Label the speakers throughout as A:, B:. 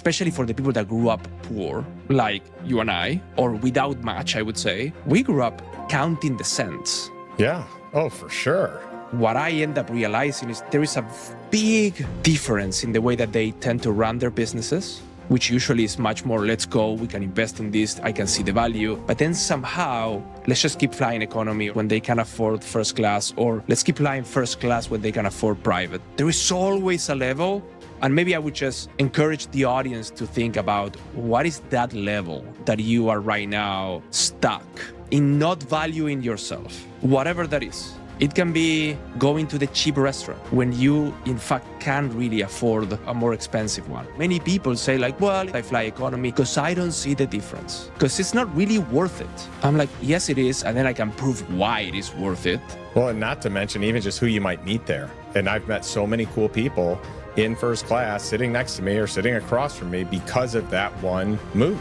A: especially for the people that grew up poor, like you and I, or without much, I would say, we grew up counting the cents.
B: Yeah. Oh, for sure.
A: What I end up realizing is there is a big difference in the way that they tend to run their businesses, which usually is much more, let's go, we can invest in this, I can see the value. But then somehow, let's just keep flying economy when they can afford first class, or let's keep flying first class when they can afford private. There is always a level. And maybe I would just encourage the audience to think about what is that level that you are right now stuck in not valuing yourself, whatever that is. It can be going to the cheap restaurant when you, in fact, can't really afford a more expensive one. Many people say like, well, I fly economy because I don't see the difference, because it's not really worth it. I'm like, yes, it is. And then I can prove why it is worth it.
B: Well, and not to mention even just who you might meet there. And I've met so many cool people in first class sitting next to me or sitting across from me because of that one move.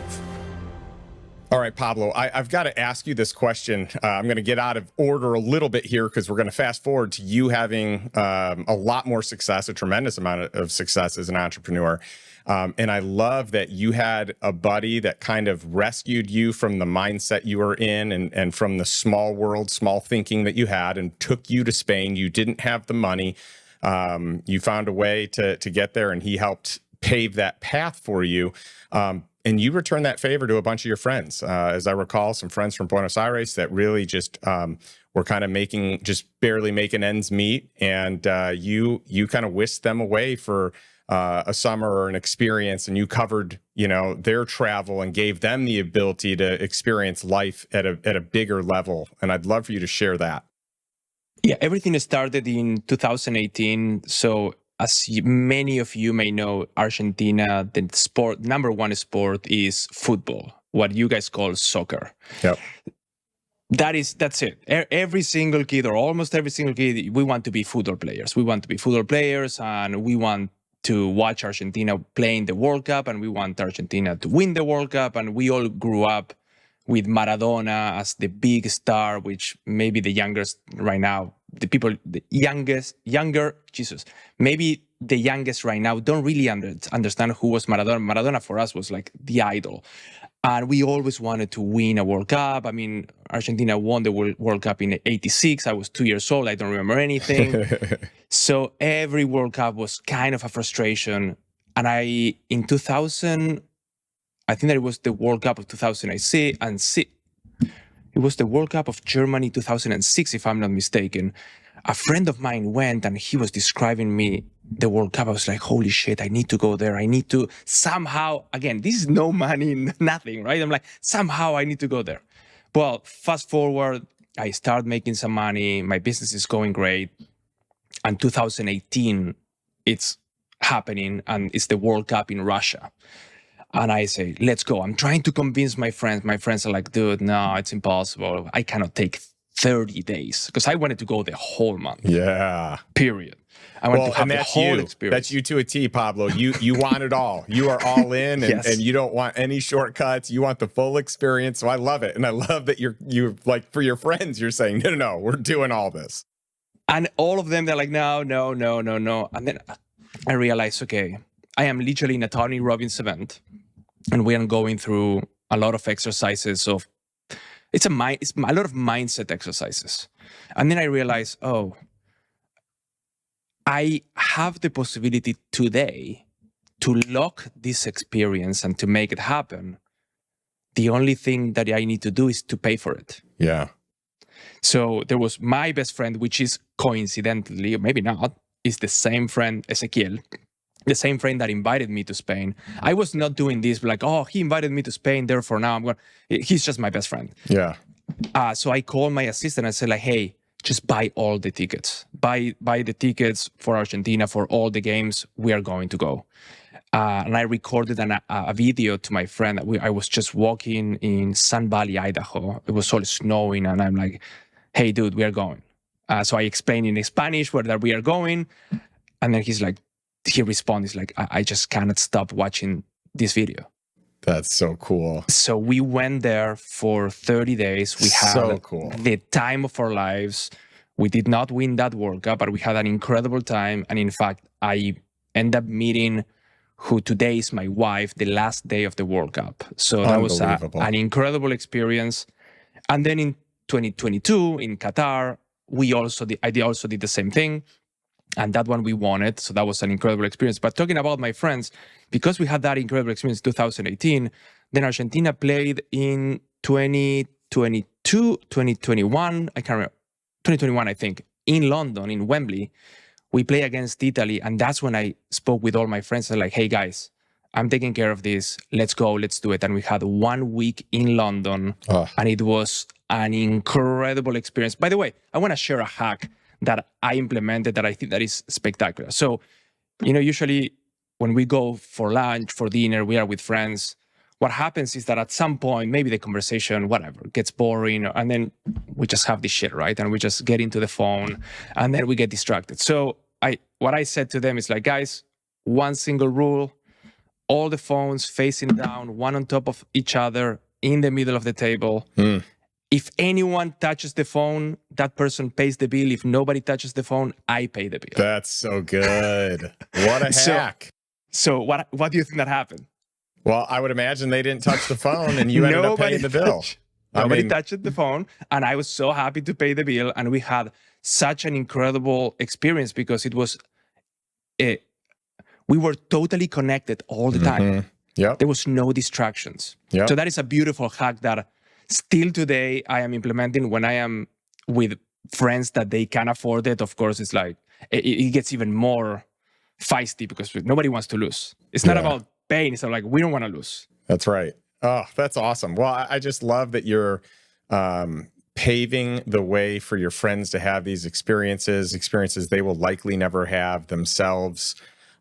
B: All right, Pablo, I've got to ask you this question. I'm going to get out of order a little bit here because we're going to fast forward to you having a lot more success, a tremendous amount of success as an entrepreneur. And I love that you had a buddy that kind of rescued you from the mindset you were in and from the small world, small thinking that you had, and took you to Spain. You didn't have the money. You found a way to get there, and he helped pave that path for you. And you returned that favor to a bunch of your friends. As I recall, some friends from Buenos Aires that really just were kind of just barely making ends meet. And you kind of whisked them away for a summer or an experience, and you covered, their travel and gave them the ability to experience life at a bigger level. And I'd love for you to share that.
A: Yeah, everything started in 2018. So as many of you may know, Argentina, the number one sport is football, what you guys call soccer.
B: Yep.
A: That's it. Every single kid, or almost every single kid, we want to be football players. We want to be football players, and we want to watch Argentina playing the World Cup, and we want Argentina to win the World Cup. And we all grew up with Maradona as the big star, which maybe the youngest right now, maybe the youngest right now don't really understand who was Maradona. Maradona for us was like the idol. And we always wanted to win a World Cup. I mean, Argentina won the World Cup in '86. I was 2 years old. I don't remember anything. So every World Cup was kind of a frustration. And in 2000, I think that it was the World Cup of 2006, it was the World Cup of Germany 2006, if I'm not mistaken. A friend of mine went and he was describing me the World Cup. I was like, holy shit, I need to go there. I need to somehow, again, this is no money, nothing, right? I'm like, somehow I need to go there. Well, fast forward, I start making some money. My business is going great. And 2018, it's happening, and it's the World Cup in Russia. And I say, let's go. I'm trying to convince my friends. My friends are like, dude, no, it's impossible. I cannot take 30 days because I wanted to go the whole month.
B: Yeah.
A: Period. I wanted to have the whole experience.
B: That's you to a T, Pablo. You want it all. You are all in, and,
A: yes.
B: And you don't want any shortcuts. You want the full experience. So I love it. And I love that you're like, for your friends, you're saying, no, we're doing all this.
A: And all of them, they're like, no. And then I realized, okay, I am literally in a Tony Robbins event, and we are going through a lot of exercises it's a lot of mindset exercises. And then I realized, I have the possibility today to lock this experience and to make it happen. The only thing that I need to do is to pay for it.
B: Yeah.
A: So there was my best friend, which is coincidentally, or maybe not, is the same friend, Ezequiel, the same friend that invited me to Spain. I was not doing this like, he invited me to Spain, therefore now I'm going. He's just my best friend.
B: Yeah.
A: So I called my assistant and said like, hey, just buy all the tickets. Buy the tickets for Argentina for all the games. We are going to go. And I recorded a video to my friend. I was just walking in Sun Valley, Idaho. It was all snowing, and I'm like, hey, dude, we are going. So I explained in Spanish where that we are going. And then he responds like, I just cannot stop watching this video.
B: That's so cool.
A: So we went there for 30 days. We had the time of our lives. We did not win that World Cup, but we had an incredible time. And in fact, I ended up meeting who today is my wife, the last day of the World Cup. So that was an incredible experience. And then in 2022 in Qatar, I also did the same thing. And that one we won it. So that was an incredible experience. But talking about my friends, because we had that incredible experience in 2018, then Argentina played in 2022, 2021, I can't remember, 2021, I think, in London, in Wembley. We play against Italy. And that's when I spoke with all my friends. I was like, hey guys, I'm taking care of this. Let's go, let's do it. And we had 1 week in London and it was an incredible experience. By the way, I want to share a hack that I implemented that I think that is spectacular. So, usually when we go for lunch, for dinner, we are with friends. What happens is that at some point, maybe the conversation, whatever, gets boring, and then we just have this shit, right? And we just get into the phone, and then we get distracted. So what I said to them is like, guys, one single rule, all the phones facing down, one on top of each other, in the middle of the table. If anyone touches the phone, that person pays the bill. If nobody touches the phone, I pay the bill.
B: That's so good. What a hack.
A: So what do you think that happened?
B: Well, I would imagine they didn't touch the phone and you ended up paying the bill.
A: Nobody touched the phone. And I was so happy to pay the bill. And we had such an incredible experience because it was, we were totally connected all the time.
B: Yep.
A: There was no distractions. Yep. So that is a beautiful hack that still today I am implementing when I am with friends that they can afford it. Of course, it's like, it gets even more feisty because nobody wants to lose. It's not about pain. It's like, we don't want to lose.
B: That's right. Oh, that's awesome. Well, I just love that you're paving the way for your friends to have these experiences they will likely never have themselves.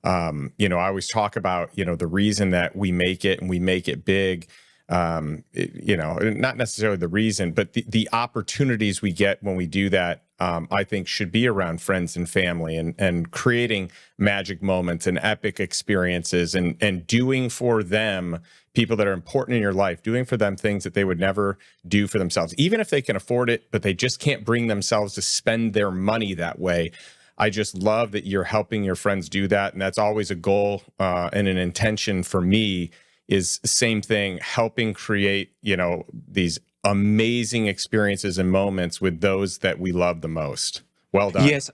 B: I always talk about, the reason that we make it and we make it big. Not necessarily the reason, but the opportunities we get when we do that, I think should be around friends and family and creating magic moments and epic experiences and doing for them, people that are important in your life, doing for them things that they would never do for themselves, even if they can afford it, but they just can't bring themselves to spend their money that way. I just love that you're helping your friends do that. And that's always a goal and an intention for me. Is same thing, helping create, these amazing experiences and moments with those that we love the most. Well done.
A: Yes,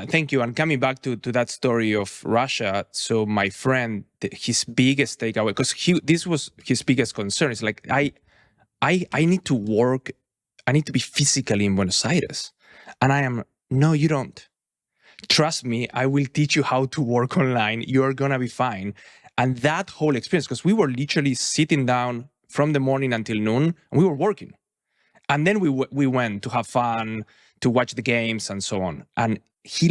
A: thank you. And coming back to that story of Russia, so my friend, his biggest takeaway, because this was his biggest concern, is like, I need to work, I need to be physically in Buenos Aires. And no, you don't. Trust me, I will teach you how to work online. You're going to be fine. And that whole experience, because we were literally sitting down from the morning until noon, and we were working. And then we went to have fun, to watch the games and so on. And he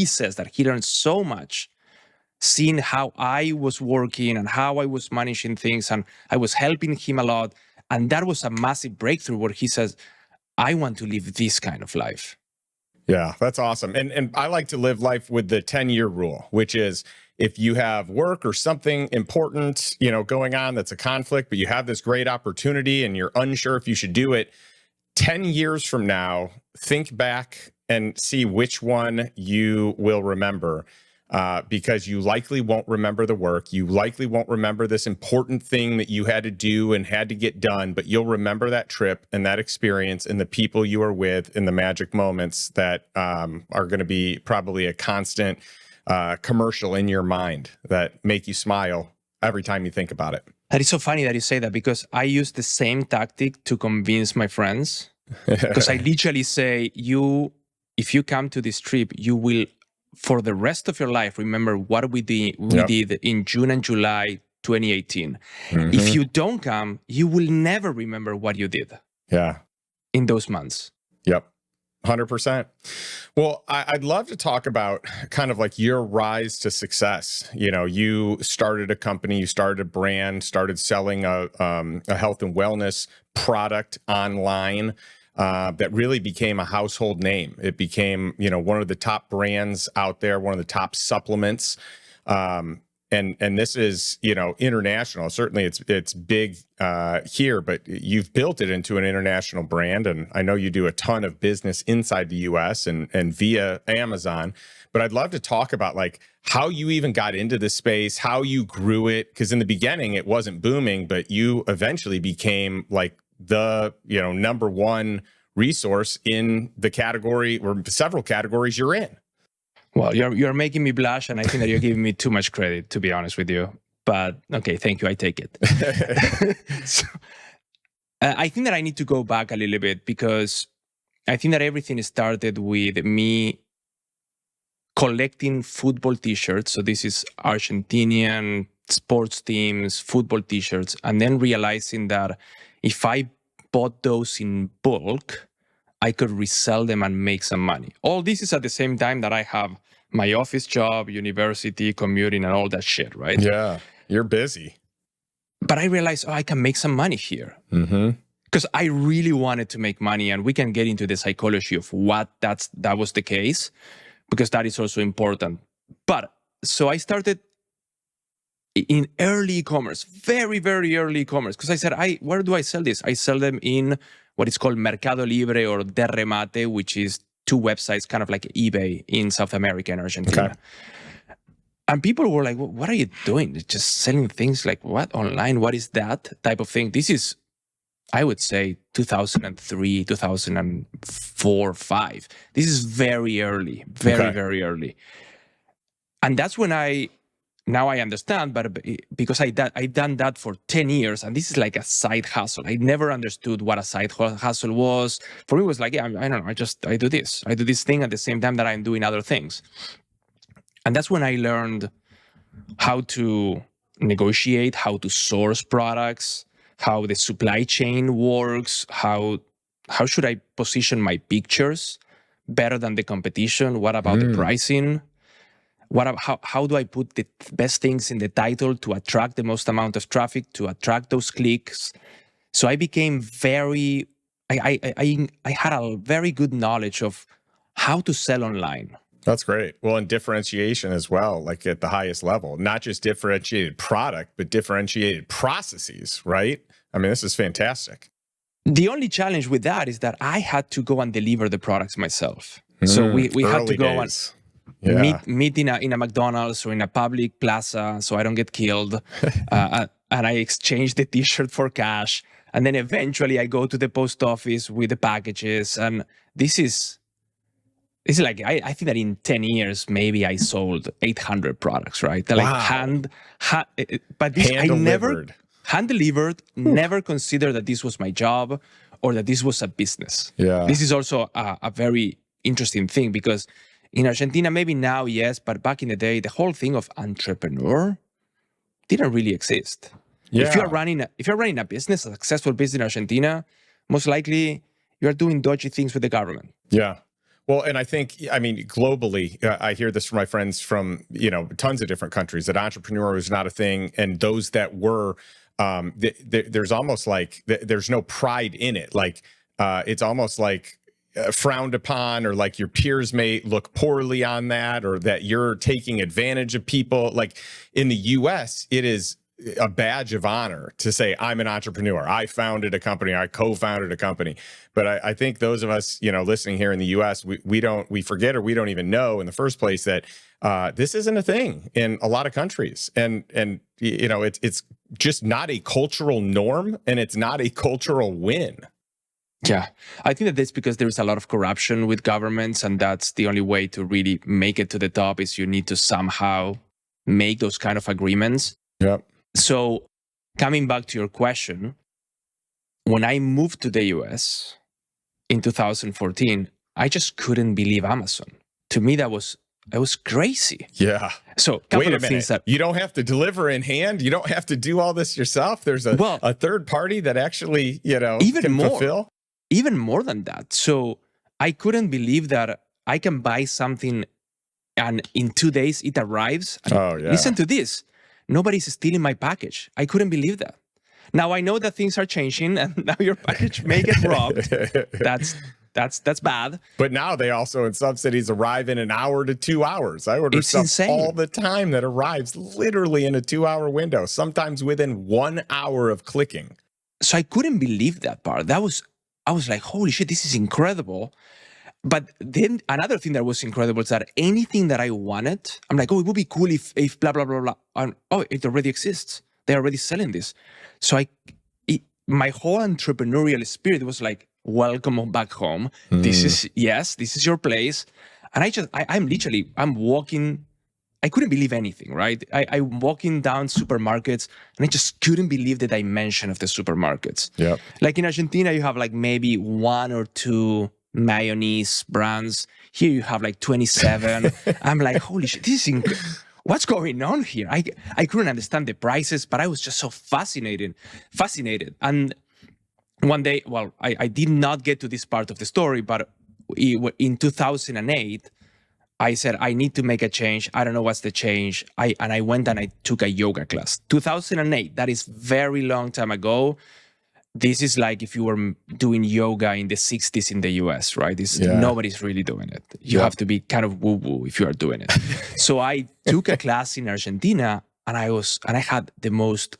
A: says that he learned so much seeing how I was working and how I was managing things, and I was helping him a lot. And that was a massive breakthrough where he says, I want to live this kind of life.
B: Yeah, that's awesome. And I like to live life with the 10-year rule, which is, if you have work or something important, going on that's a conflict, but you have this great opportunity and you're unsure if you should do it, 10 years from now, think back and see which one you will remember, because you likely won't remember the work. You likely won't remember this important thing that you had to do and had to get done, but you'll remember that trip and that experience and the people you were with and the magic moments that are going to be probably a constant commercial in your mind that make you smile every time you think about it.
A: That is so funny that you say that, because I use the same tactic to convince my friends. Because I literally say, if you come to this trip, you will, for the rest of your life, remember what we did in June and July 2018. If you don't come, you will never remember what you did.
B: Yeah.
A: In those months.
B: Yep. 100%. Well, I'd love to talk about kind of like your rise to success. You started a company, you started a brand, started selling a health and wellness product online that really became a household name. It became, one of the top brands out there, one of the top supplements. And this is, international. Certainly it's big here, but you've built it into an international brand. And I know you do a ton of business inside the US and via Amazon. But I'd love to talk about, like, how you even got into the space, how you grew it. Because in the beginning, it wasn't booming, but you eventually became like the, number one resource in the category or several categories you're in.
A: Well, you're making me blush, and I think that you're giving me too much credit, to be honest with you. But okay, thank you. I take it. So, I think that I need to go back a little bit, because I think that everything started with me collecting football t-shirts. So this is Argentinian sports teams, football t-shirts, and then realizing that if I bought those in bulk, I could resell them and make some money. All this is at the same time that I have my office job, university, commuting, and all that shit, right?
B: Yeah, you're busy.
A: But I realized, I can make some money here. Because I really wanted to make money, and we can get into the psychology of what that was the case, because that is also important. But so I started in early e-commerce, very, very early e-commerce, because I said, where do I sell this? I sell them in what is called Mercado Libre or De Remate, which is two websites, kind of like eBay in South America and Argentina.
B: Okay.
A: And people were like, what are you doing? Just selling things like what? Online? What is that type of thing? This is, I would say, 2003, 2004, 5. This is very early, very early. And that's when now I understand, but because I done that for 10 years, and this is like a side hustle. I never understood what a side hustle was. For me, it was like, I don't know, I do this. I do this thing at the same time that I'm doing other things. And that's when I learned how to negotiate, how to source products, how the supply chain works, how should I position my pictures better than the competition? What about the pricing? How do I put the best things in the title to attract the most amount of traffic, to attract those clicks? So I became I had a very good knowledge of how to sell online.
B: That's great. Well, and differentiation as well, like at the highest level, not just differentiated product, but differentiated processes, right? I mean, this is fantastic.
A: The only challenge with that is that I had to go and deliver the products myself. So we had to go and meet in a McDonald's or in a public plaza so I don't get killed. And I exchange the t-shirt for cash. And then eventually I go to the post office with the packages. And this is like, I think that in 10 years, maybe I sold 800 products, right? Like but this, I never hand-delivered, never considered that this was my job or that this was a business.
B: Yeah.
A: This is also a very interesting thing, because in Argentina, maybe now, yes, but back in the day, the whole thing of entrepreneur didn't really exist.
B: Yeah.
A: If you're running a business, a successful business in Argentina, most likely you're doing dodgy things with the government.
B: Yeah. Well, and I mean, globally, I hear this from my friends from, tons of different countries, that entrepreneur was not a thing. And those that were, there's almost like, there's no pride in it. Like, it's almost like frowned upon, or like your peers may look poorly on that, or that you're taking advantage of people. Like in the US, it is a badge of honor to say, I'm an entrepreneur. I founded a company. I co-founded a company. But I think those of us, listening here in the US, we forget, or we don't even know in the first place that this isn't a thing in a lot of countries. And it's just not a cultural norm, and it's not a cultural win.
A: Yeah, I think that that's because there's a lot of corruption with governments, and that's the only way to really make it to the top, is you need to somehow make those kind of agreements.
B: Yep.
A: So coming back to your question, when I moved to the US in 2014, I just couldn't believe Amazon. To me, it was crazy.
B: Yeah.
A: So couple of things that
B: you don't have to deliver in hand. You don't have to do all this yourself. There's a third party that actually, can fulfill.
A: Even more than that. So I couldn't believe that I can buy something and in 2 days it arrives. And listen to this. Nobody's stealing my package. I couldn't believe that. Now I know that things are changing, and now your package may get robbed. That's bad.
B: But now they also in some cities arrive in an hour to 2 hours. I order stuff all the time that arrives literally in a 2-hour window, sometimes within 1 hour of clicking.
A: So I couldn't believe that part. I was like, holy shit, this is incredible. But then another thing that was incredible is that anything that I wanted, I'm like, oh, it would be cool if blah, blah, blah, blah. And, oh, it already exists. They're already selling this. So my whole entrepreneurial spirit was like, welcome back home. This is your place. And I'm walking, I couldn't believe anything, right? I'm walking down supermarkets and I just couldn't believe the dimension of the supermarkets.
B: Yep.
A: Like in Argentina, you have like maybe 1 or 2 mayonnaise brands. Here you have like 27. I'm like, holy shit, this is what's going on here? I couldn't understand the prices, but I was just so fascinated. And one day, well, I did not get to this part of the story, but in 2008, I said, I need to make a change. I don't know what's the change. I went and I took a yoga class. 2008, that is very long time ago. This is like if you were doing yoga in the 60s in the US, right? Nobody's really doing it. You have to be kind of woo-woo if you are doing it. So I took a class in Argentina and I had the most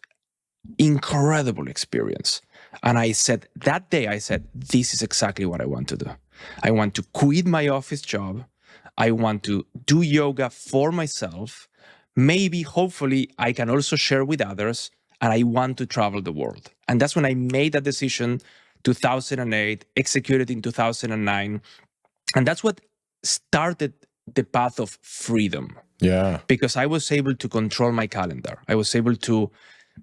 A: incredible experience. And that day I said, this is exactly what I want to do. I want to quit my office job. I want to do yoga for myself. Maybe, hopefully, I can also share with others. And I want to travel the world. And that's when I made that decision, 2008, executed in 2009. And that's what started the path of freedom.
B: Yeah.
A: Because I was able to control my calendar. I was able to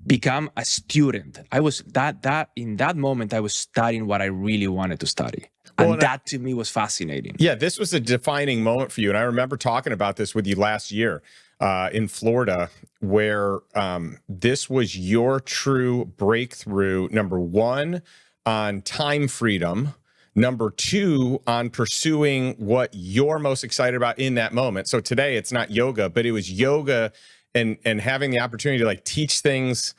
A: become a student. I was in that moment, I was studying what I really wanted to study. And that to me was fascinating.
B: Yeah, this was a defining moment for you. And I remember talking about this with you last year in Florida, where this was your true breakthrough, number one, on time freedom, number two, on pursuing what you're most excited about in that moment. So today it's not yoga, but it was yoga and having the opportunity to like teach things,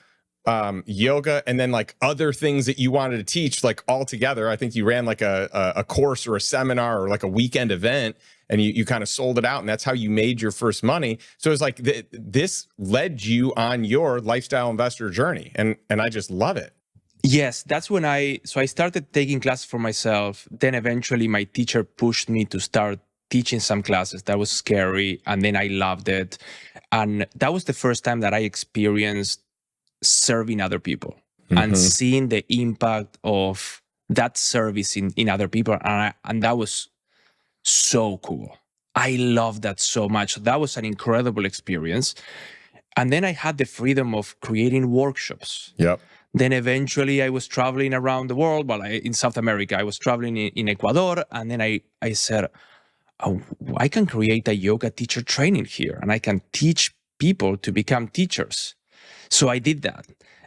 B: yoga, and then like other things that you wanted to teach, like all together. I think you ran like a course or a seminar or like a weekend event, and you kind of sold it out, and that's how you made your first money. So it's like this led you on your lifestyle investor journey, and I just love it.
A: Yes, that's when I started taking classes for myself. Then eventually my teacher pushed me to start teaching some classes. That was scary, and then I loved it. And that was the first time that I experienced serving other people and seeing the impact of that service in other people. And that was so cool. I loved that so much. That was an incredible experience. And then I had the freedom of creating workshops.
B: Yep.
A: Then eventually I was traveling around the world. Well, in South America, I was traveling in Ecuador. And then I said, oh, I can create a yoga teacher training here and I can teach people to become teachers. So I did that.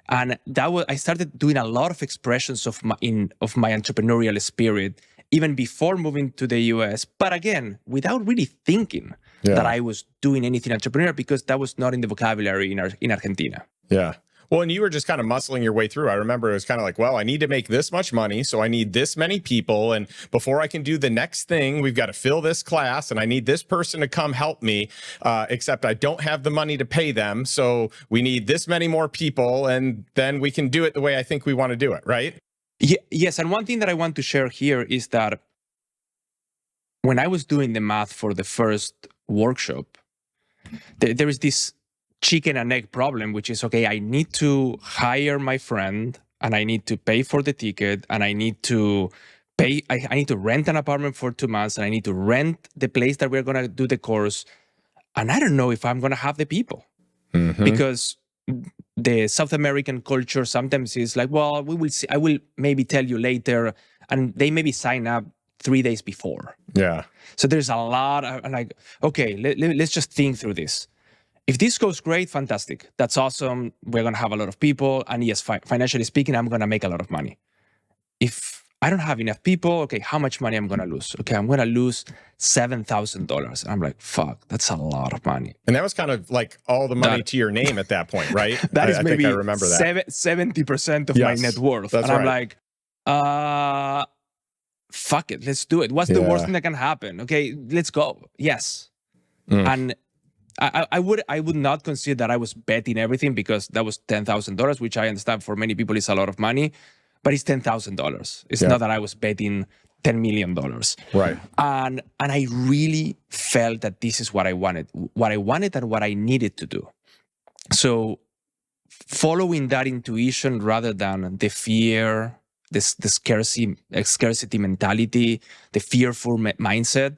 A: And I started doing a lot of expressions of my entrepreneurial spirit, even before moving to the US. But again, without really thinking that I was doing anything entrepreneurial, because that was not in the vocabulary in Argentina.
B: Yeah. Well, and you were just kind of muscling your way through. I remember it was kind of like, well, I need to make this much money, so I need this many people. And before I can do the next thing, we've got to fill this class, and I need this person to come help me, except I don't have the money to pay them. So we need this many more people, and then we can do it the way I think we want to do it, right?
A: Yes. And one thing that I want to share here is that when I was doing the math for the first workshop, there is this chicken and egg problem, which is, okay, I need to hire my friend and I need to pay for the ticket and I need to pay, I need to rent an apartment for 2 months and I need to rent the place that we're going to do the course. And I don't know if I'm going to have the people because the South American culture sometimes is like, well, we will see, I will maybe tell you later. And they maybe sign up 3 days before.
B: Yeah.
A: So there's a lot of like, okay, let's just think through this. If this goes great, fantastic. That's awesome. We're going to have a lot of people. And yes, financially speaking, I'm going to make a lot of money. If I don't have enough people, okay, how much money I'm going to lose? Okay, I'm going to lose $7,000. And I'm like, fuck, that's a lot of money.
B: And that was kind of like all the money to your name at that point, right?
A: That is maybe
B: I think I remember that.
A: 70% of my net worth.
B: That's
A: and
B: right.
A: I'm like, fuck it, let's do it. What's the worst thing that can happen? Okay, let's go. Yes. And I would not consider that I was betting everything, because that was $10,000, which I understand for many people is a lot of money, but it's $10,000. It's not that I was betting $10 million.
B: Right.
A: And I really felt that this is what I wanted and what I needed to do. So following that intuition rather than the fear, the scarcity mentality, the fearful mindset,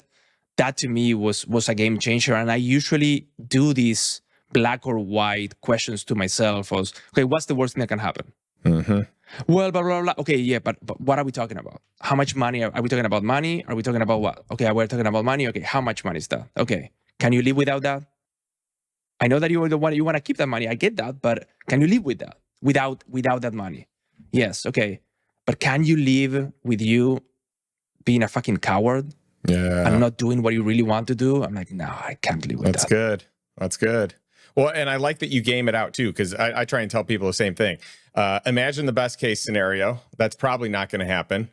A: that to me was a game changer. And I usually do these black or white questions to myself as, okay, what's the worst thing that can happen?
B: Mm-hmm.
A: Well, blah, blah, blah. Okay, yeah, but what are we talking about? How much money? Are we talking about money? Are we talking about what? Okay, we're talking about money. Okay, how much money is that? Okay, can you live without that? I know that you want to keep that money. I get that, but can you live with that without that money? Yes, okay, but can you live with you being a fucking coward?
B: Yeah.
A: And not doing what you really want to do? I'm like, no, I can't live with that.
B: That's good. That's good. Well, and I like that you game it out too, because I try and tell people the same thing. Imagine the best case scenario. That's probably not going to happen.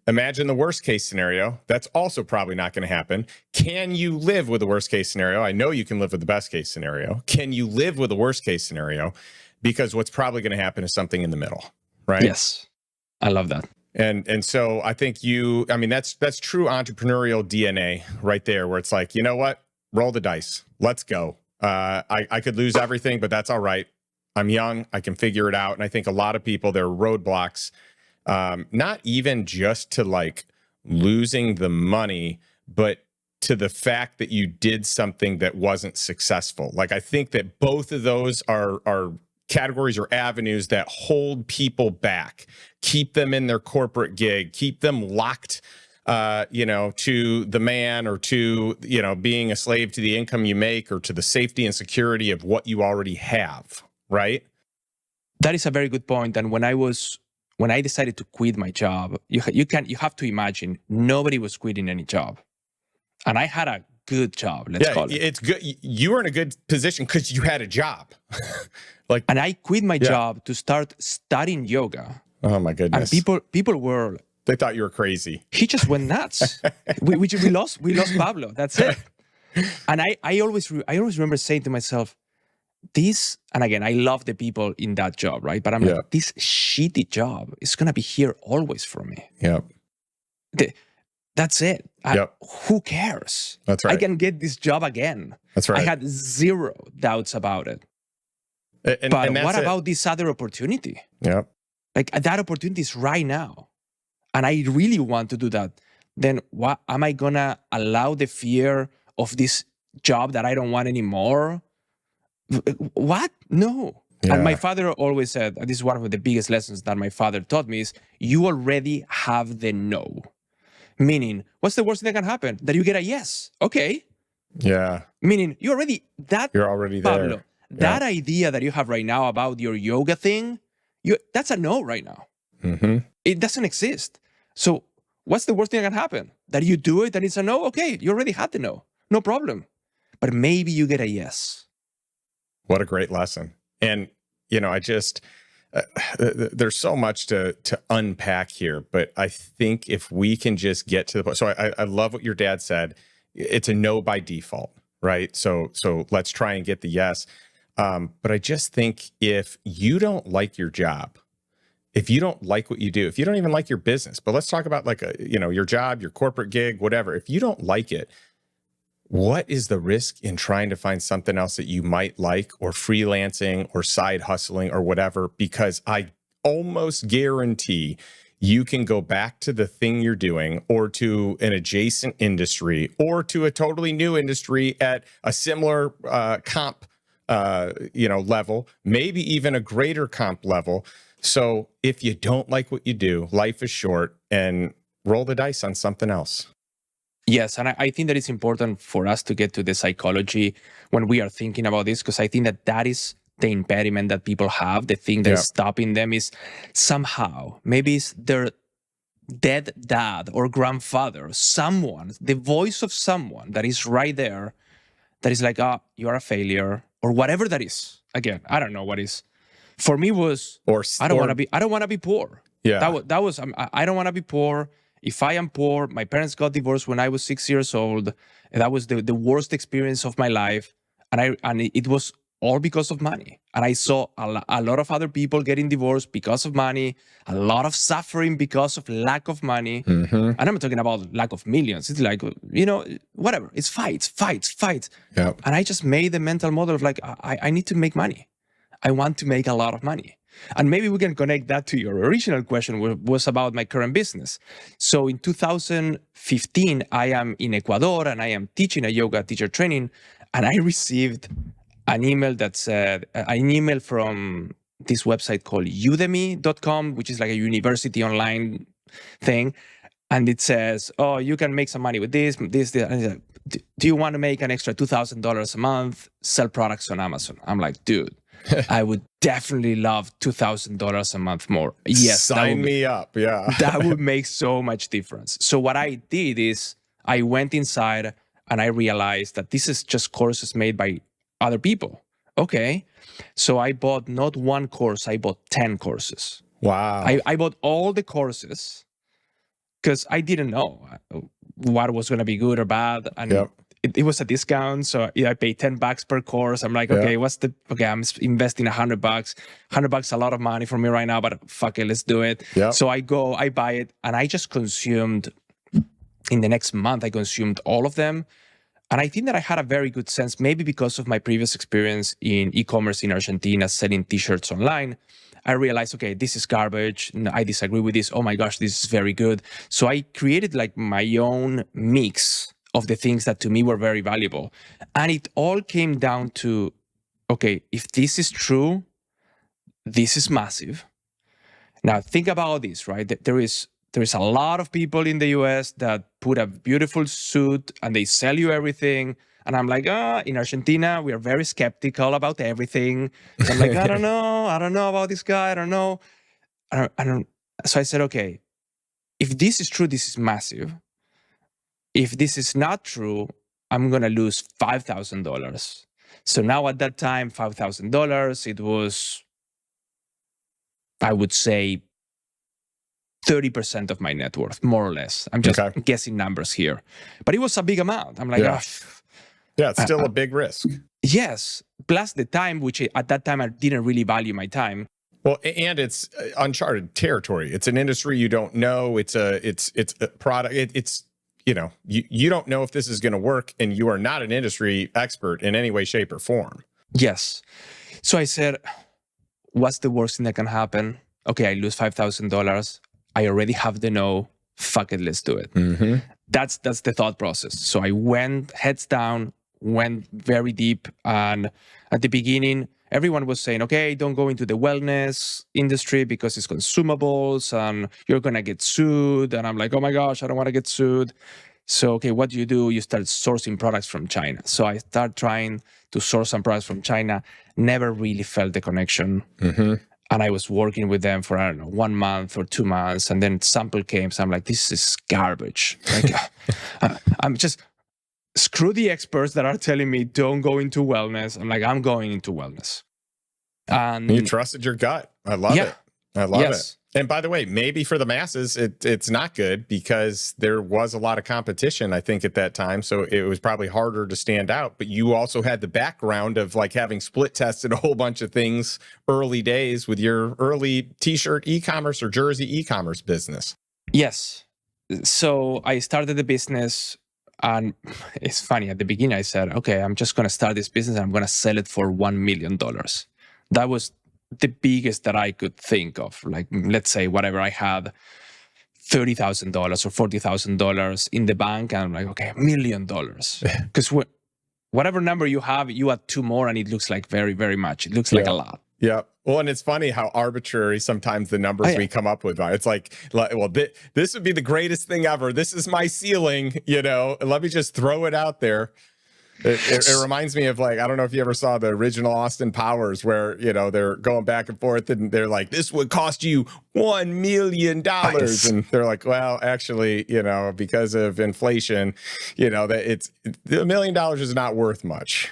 B: Imagine the worst case scenario. That's also probably not going to happen. Can you live with the worst case scenario? I know you can live with the best case scenario. Can you live with the worst case scenario? Because what's probably going to happen is something in the middle, right?
A: Yes. I love that.
B: And so I think that's true entrepreneurial DNA right there, where it's like, you know what? Roll the dice. Let's go. I could lose everything, but that's all right. I'm young. I can figure it out. And I think a lot of people, there are roadblocks, not even just to like losing the money, but to the fact that you did something that wasn't successful. Like, I think that both of those are categories or avenues that hold people back, keep them in their corporate gig, keep them locked, to the man, or to, being a slave to the income you make, or to the safety and security of what you already have, right?
A: That is a very good point. And when I decided to quit my job, you have to imagine nobody was quitting any job. And I had a good job, let's call it.
B: It's good. You were in a good position because you had a job.
A: And I quit my job to start studying yoga.
B: Oh my goodness.
A: And people were...
B: They thought you were crazy.
A: He just went nuts. we lost Pablo. That's it. And I always remember saying to myself, this, and again, I love the people in that job, right? But I'm like, this shitty job is going to be here always for me.
B: Yep.
A: That's it. Who cares?
B: That's right.
A: I can get this job again.
B: That's right.
A: I had zero doubts about it. But what about this other opportunity?
B: Yep.
A: Like, that opportunity is right now. And I really want to do that. Then what am I going to allow the fear of this job that I don't want anymore? What? No. Yeah. And my father always said, this is one of the biggest lessons that my father taught me, is you already have the no. Meaning, what's the worst thing that can happen? That you get a yes. Okay.
B: Yeah.
A: Meaning, you're already there.
B: Pablo,
A: that idea that you have right now about your yoga thing, that's a no right now.
B: Mm-hmm.
A: It doesn't exist. So what's the worst thing that can happen? That you do it and it's a no? Okay, you already had the no. No problem. But maybe you get a yes.
B: What a great lesson. And, I just, there's so much to unpack here, but I think if we can just get to the point. So I love what your dad said. It's a no by default, right? So let's try and get the yes. But I just think if you don't like your job, if you don't like what you do, if you don't even like your business, but let's talk about like your job, your corporate gig, whatever. If you don't like it, what is the risk in trying to find something else that you might like, or freelancing or side hustling or whatever? Because I almost guarantee you can go back to the thing you're doing, or to an adjacent industry, or to a totally new industry at a similar comp level, maybe even a greater comp level. So if you don't like what you do, life is short, and roll the dice on something else.
A: Yes, and I think that it's important for us to get to the psychology when we are thinking about this, because I think that is the impediment that people have. The thing that is stopping them is somehow, maybe it's their dead dad or grandfather, someone, the voice of someone that is right there, that is like, you are a failure, or whatever that is. Again, I don't know what is. For me was, I don't want to be poor.
B: Yeah.
A: That was I don't want to be poor. If I am poor, my parents got divorced when I was 6 years old. And that was the worst experience of my life. And it was all because of money. And I saw a lot of other people getting divorced because of money, a lot of suffering because of lack of money.
B: Mm-hmm.
A: And I'm not talking about lack of millions. It's like, whatever. It's fights.
B: Yep.
A: And I just made the mental model of like, I need to make money. I want to make a lot of money. And maybe we can connect that to your original question, which was about my current business. So in 2015, I am in Ecuador and I am teaching a yoga teacher training. And I received an email that said, an email from this website called udemy.com, which is like a university online thing. And it says, oh, you can make some money with this. And it's like, do you want to make an extra $2,000 a month, sell products on Amazon? I'm like, dude, I would definitely love $2,000 a month more. Yes.
B: Sign me up. Yeah.
A: That would make so much difference. So what I did is I went inside and I realized that this is just courses made by other people. Okay. So I bought not one course, I bought 10 courses.
B: Wow.
A: I bought all the courses because I didn't know what was going to be good or bad. And
B: Yep.
A: it was a discount. So I paid $10 per course. I'm like, okay, I'm investing $100. $100, a lot of money for me right now, but fuck it, let's do it.
B: Yep.
A: So I buy it, and I just consumed, in the next month, I consumed all of them. And I think that I had a very good sense, maybe because of my previous experience in e-commerce in Argentina, selling t-shirts online. I realized, okay, this is garbage. No, I disagree with this. Oh my gosh, this is very good. So I created like my own mix of the things that to me were very valuable. And it all came down to, okay, if this is true, this is massive. Now think about this, right? There is a lot of people in the US that put a beautiful suit and they sell you everything. And I'm like, in Argentina, we are very skeptical about everything. So I'm like, I don't know about this guy. I don't know. So I said, okay, if this is true, this is massive. If this is not true, I'm going to lose $5,000. So now at that time, $5,000, it was, I would say, 30% of my net worth, more or less. I'm just guessing numbers here. But it was a big amount. I'm like,
B: yeah, it's still a big risk.
A: Yes. Plus the time, which at that time, I didn't really value my time.
B: Well, and it's uncharted territory. It's an industry you don't know. It's a product. It's you don't know if this is going to work, and you are not an industry expert in any way, shape, or form.
A: Yes. So I said, what's the worst thing that can happen? Okay, I lose $5,000. I already have the no. Fuck it, let's do it.
B: Mm-hmm.
A: That's the thought process. So I went heads down, went very deep. And at the beginning, everyone was saying, okay, don't go into the wellness industry because it's consumables and you're going to get sued. And I'm like, oh my gosh, I don't want to get sued. So, okay, what do? You start sourcing products from China. So I start trying to source some products from China, never really felt the connection.
B: Mm-hmm.
A: And I was working with them for, I don't know, 1 month or 2 months. And then sample came. So I'm like, this is garbage. Like, I'm just, screw the experts that are telling me don't go into wellness. I'm like, I'm going into wellness. And
B: you trusted your gut. I love it. I love it. And by the way, maybe for the masses, it's not good because there was a lot of competition, I think, at that time. So it was probably harder to stand out. But you also had the background of like having split tested a whole bunch of things early days with your early t-shirt e-commerce or jersey e-commerce business.
A: Yes. So I started the business, and it's funny. At the beginning, I said, okay, I'm just going to start this business and I'm going to sell it for $1 million. That was the biggest that I could think of. Like, let's say whatever I had, $30,000 or $40,000 in the bank. And I'm like, okay, $1 million. Because whatever number you have, you add 2 more and it looks like very, very much. It looks like a lot.
B: Yeah. Well, and it's funny how arbitrary sometimes the numbers we come up with are. It's like, well, this would be the greatest thing ever. This is my ceiling, let me just throw it out there. It reminds me of, like, I don't know if you ever saw the original Austin Powers where, they're going back and forth and they're like, this would cost you $1 million. Nice. And they're like, well, actually, because of inflation, that it's $1 million is not worth much.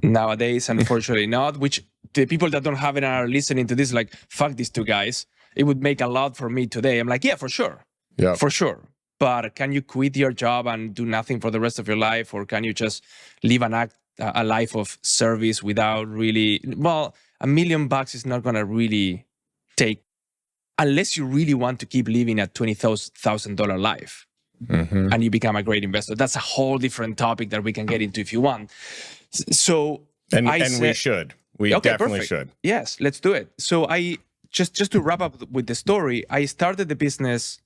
A: Nowadays, unfortunately not, which the people that don't have it and are listening to this, like, fuck these 2 guys. It would make a lot for me today. I'm like, yeah, for sure.
B: Yeah,
A: for sure. But can you quit your job and do nothing for the rest of your life? Or can you just live an a life of service without really, well, $1 million is not going to really take, unless you really want to keep living a $20,000 life and you become a great investor. That's a whole different topic that we can get into if you want. So
B: and
A: I
B: said, we should. We definitely should.
A: Yes, let's do it. So I just to wrap up with the story, I started the business.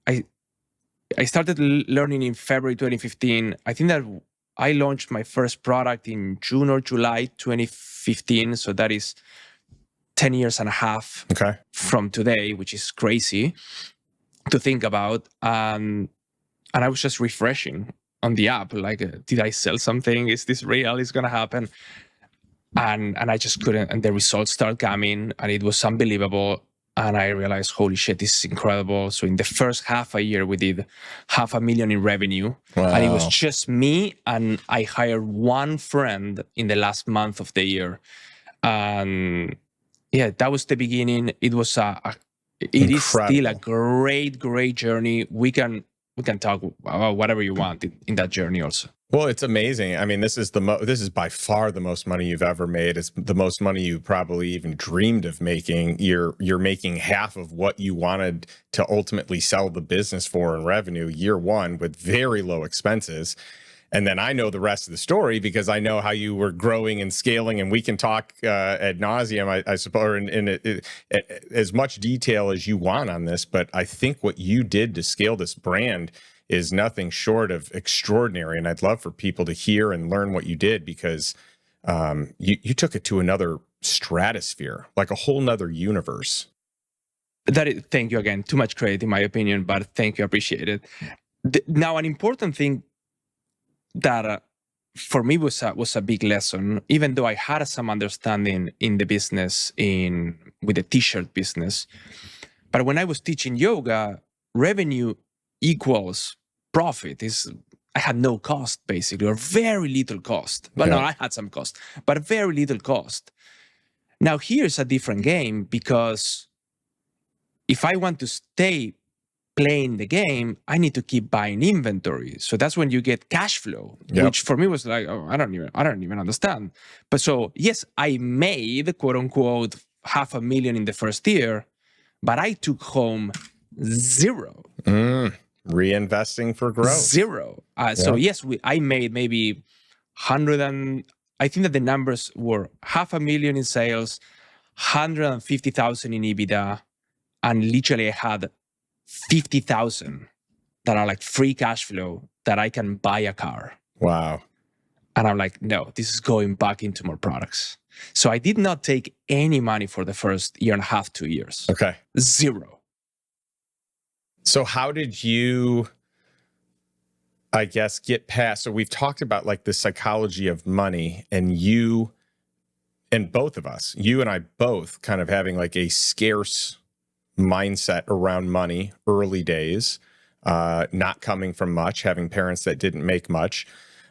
A: I started learning in February 2015. I think that I launched my first product in June or July 2015. So that is 10 years and a half from today, which is crazy to think about. And I was just refreshing on the app, like, did I sell something? Is this real? Is going to happen? And I just couldn't. And the results started coming, and it was unbelievable. And I realized, holy shit, this is incredible. So in the first half a year, we did $500,000 in revenue.
B: Wow.
A: And it was just me, and I hired one friend in the last month of the year. And yeah, that was the beginning. It was it is still a great journey. We can talk about whatever you want in that journey also.
B: Well, it's amazing. I mean, this is by far the most money you've ever made. It's the most money you probably even dreamed of making. You're making half of what you wanted to ultimately sell the business for in revenue year one with very low expenses. And then I know the rest of the story because I know how you were growing and scaling, and we can talk ad nauseum, I suppose, in as much detail as you want on this. But I think what you did to scale this brand is nothing short of extraordinary. And I'd love for people to hear and learn what you did, because you took it to another stratosphere, like a whole nother universe.
A: Thank you again. Too much credit in my opinion, but thank you. I appreciate it. Now, an important thing that for me was a big lesson, even though I had some understanding in the business with the t-shirt business. But when I was teaching yoga, revenue equals profit. I had no cost basically, or very little cost. But no, I had some cost, but very little cost. Now here's a different game, because if I want to stay playing the game, I need to keep buying inventory. So that's when you get cash flow, which for me was like, oh, I don't even understand. But so yes, I made quote unquote $500,000 in the first year, but I took home zero.
B: Reinvesting for growth.
A: Zero. So yes, I made maybe I think that the numbers were $500,000 in sales, 150,000 in EBITDA, and literally I had 50,000 that are like free cash flow that I can buy a car.
B: Wow.
A: And I'm like, no, this is going back into more products. So I did not take any money for the first year and a half, 2 years.
B: Okay.
A: Zero.
B: So how did you, I guess, get past? So we've talked about like the psychology of money, and you and both of us, you and I both kind of having like a scarce mindset around money early days, not coming from much, having parents that didn't make much,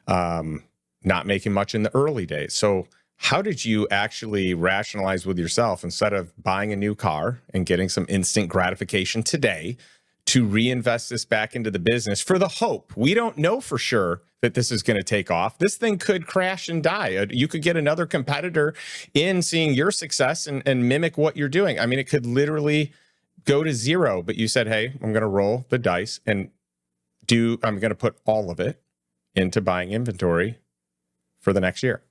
B: not making much in the early days. So how did you actually rationalize with yourself, instead of buying a new car and getting some instant gratification today, to reinvest this back into the business for the hope? We don't know for sure that this is going to take off. This thing could crash and die. You could get another competitor in seeing your success and mimic what you're doing. I mean, it could literally go to zero, but you said, hey, I'm going to roll the dice and I'm going to put all of it into buying inventory for the next year.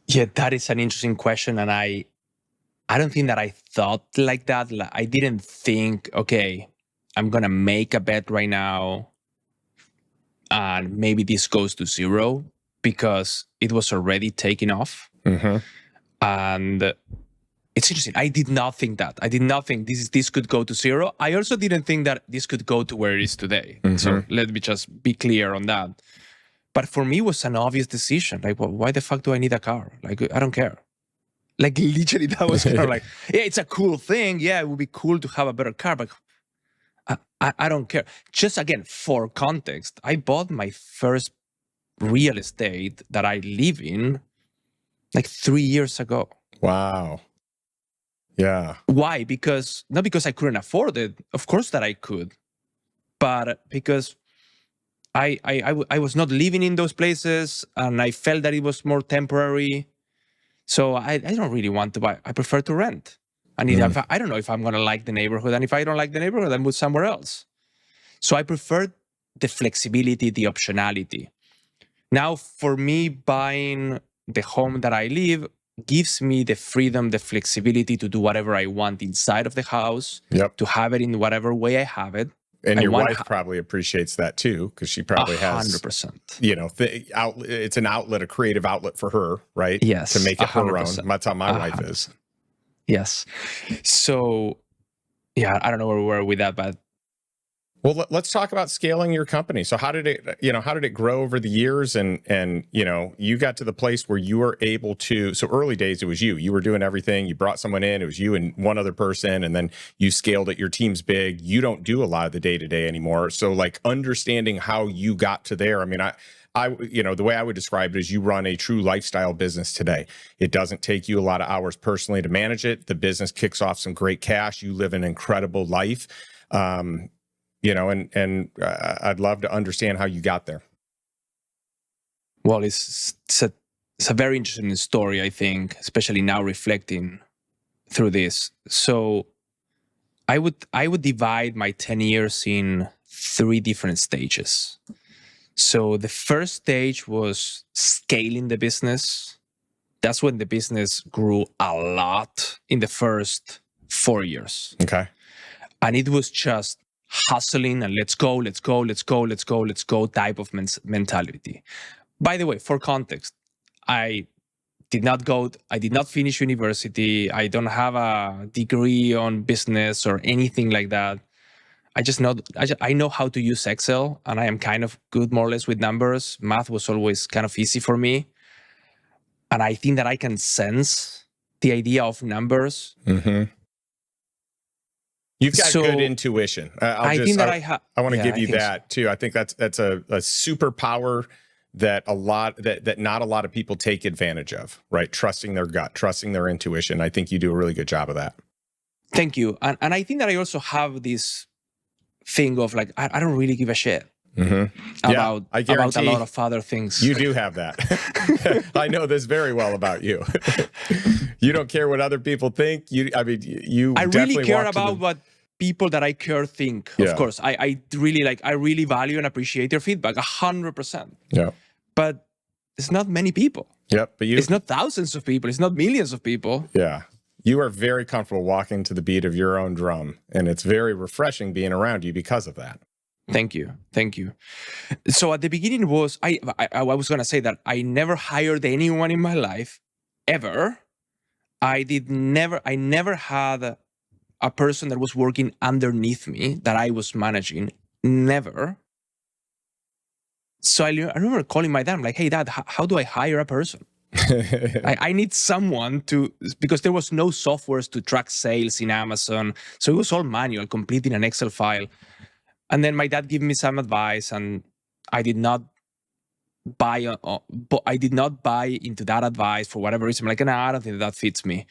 A: Yeah, that is an interesting question. And I don't think that I thought like that. I didn't think, okay, I'm going to make a bet right now and maybe this goes to zero, because it was already taking off. And it's interesting. I did not think that. I did not think this could go to zero. I also didn't think that this could go to where it is today. So let me just be clear on that. But for me, it was an obvious decision. Like, well, why the fuck do I need a car? Like, I don't care. Like, literally, that was kind of like, yeah, it's a cool thing. Yeah, it would be cool to have a better car, but I don't care. Just again, for context, I bought my first real estate that I live in like 3 years ago.
B: Wow. Yeah.
A: Why? Not because I couldn't afford it. Of course that I could. But because I was not living in those places, and I felt that it was more temporary. So I don't really want to buy. I prefer to rent. And if I don't know if I'm going to like the neighborhood. And if I don't like the neighborhood, I move somewhere else. So I prefer the flexibility, the optionality. Now, for me, buying the home that I live gives me the freedom, the flexibility to do whatever I want inside of the house, to have it in whatever way I have it.
B: And your wife probably appreciates that too, because she probably
A: 100%.
B: has, you know, it's an outlet, a creative outlet for her, right?
A: Yes.
B: To make it
A: 100%.
B: her own. That's how my wife is.
A: Yes. So, yeah, I don't know where we were with that, but.
B: Well, let's talk about scaling your company. So how did it grow over the years? And, you know, you got to the place where you were able to, so early days, it was you were doing everything. You brought someone in, it was you and one other person, and then you scaled it. Your team's big. You don't do a lot of the day-to-day anymore. So like understanding how you got to there. I mean, you know, the way I would describe it is you run a true lifestyle business today. It doesn't take you a lot of hours personally to manage it. The business kicks off some great cash. You live an incredible life. You know, and I'd love to understand how you got there.
A: Well, it's a very interesting story, I think, especially now reflecting through this. So I would divide my 10 years in 3 different stages. So the first stage was scaling the business. That's when the business grew a lot in the first 4 years.
B: Okay.
A: And it was just hustling and let's go type of mentality. By the way, for context, I did not finish university. I don't have a degree on business or anything like that. I know how to use Excel, and I am kind of good more or less with numbers. Math was always kind of easy for me. And I think that I can sense the idea of numbers.
B: Mm-hmm. You've got good intuition. I want to give you that too. I think that's a superpower that not a lot of people take advantage of, right? Trusting their gut, trusting their intuition. I think you do a really good job of that.
A: Thank you. And I think that I also have this thing of like, I don't really give a shit about a lot of other things.
B: You do have that. I know this very well about you. You don't care what other people think. I
A: really care about what people that I care think. Yeah. Of course, I really value and appreciate their feedback 100%.
B: Yeah.
A: But it's not many people.
B: Yep. But
A: it's not thousands of people. It's not millions of people.
B: Yeah. You are very comfortable walking to the beat of your own drum, and it's very refreshing being around you because of that.
A: Thank you. So at the beginning was I was going to say that I never hired anyone in my life ever. I never had a person that was working underneath me that I was managing. Never. So I remember calling my dad. I'm like, hey, Dad, how do I hire a person? I need someone because there was no softwares to track sales in Amazon. So it was all manual, complete in an Excel file. And then my dad gave me some advice, and I did not buy into that advice for whatever reason. I'm like, nah, I don't think that fits me.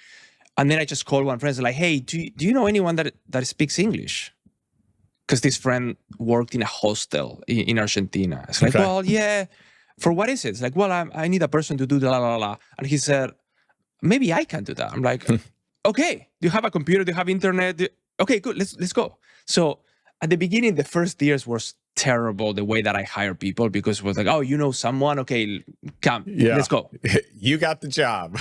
A: And then I just called one friend and like, hey, do you know anyone that speaks English? Because this friend worked in a hostel in Argentina. It's like, well, yeah. For what is it? It's like, well, I need a person to do the la la la. And he said, maybe I can do that. I'm like, okay. Do you have a computer? Do you have internet? Okay, good. Let's go. So at the beginning, the first years was terrible the way that I hire people, because it was like, oh, you know someone? Okay, come, let's go.
B: You got the job.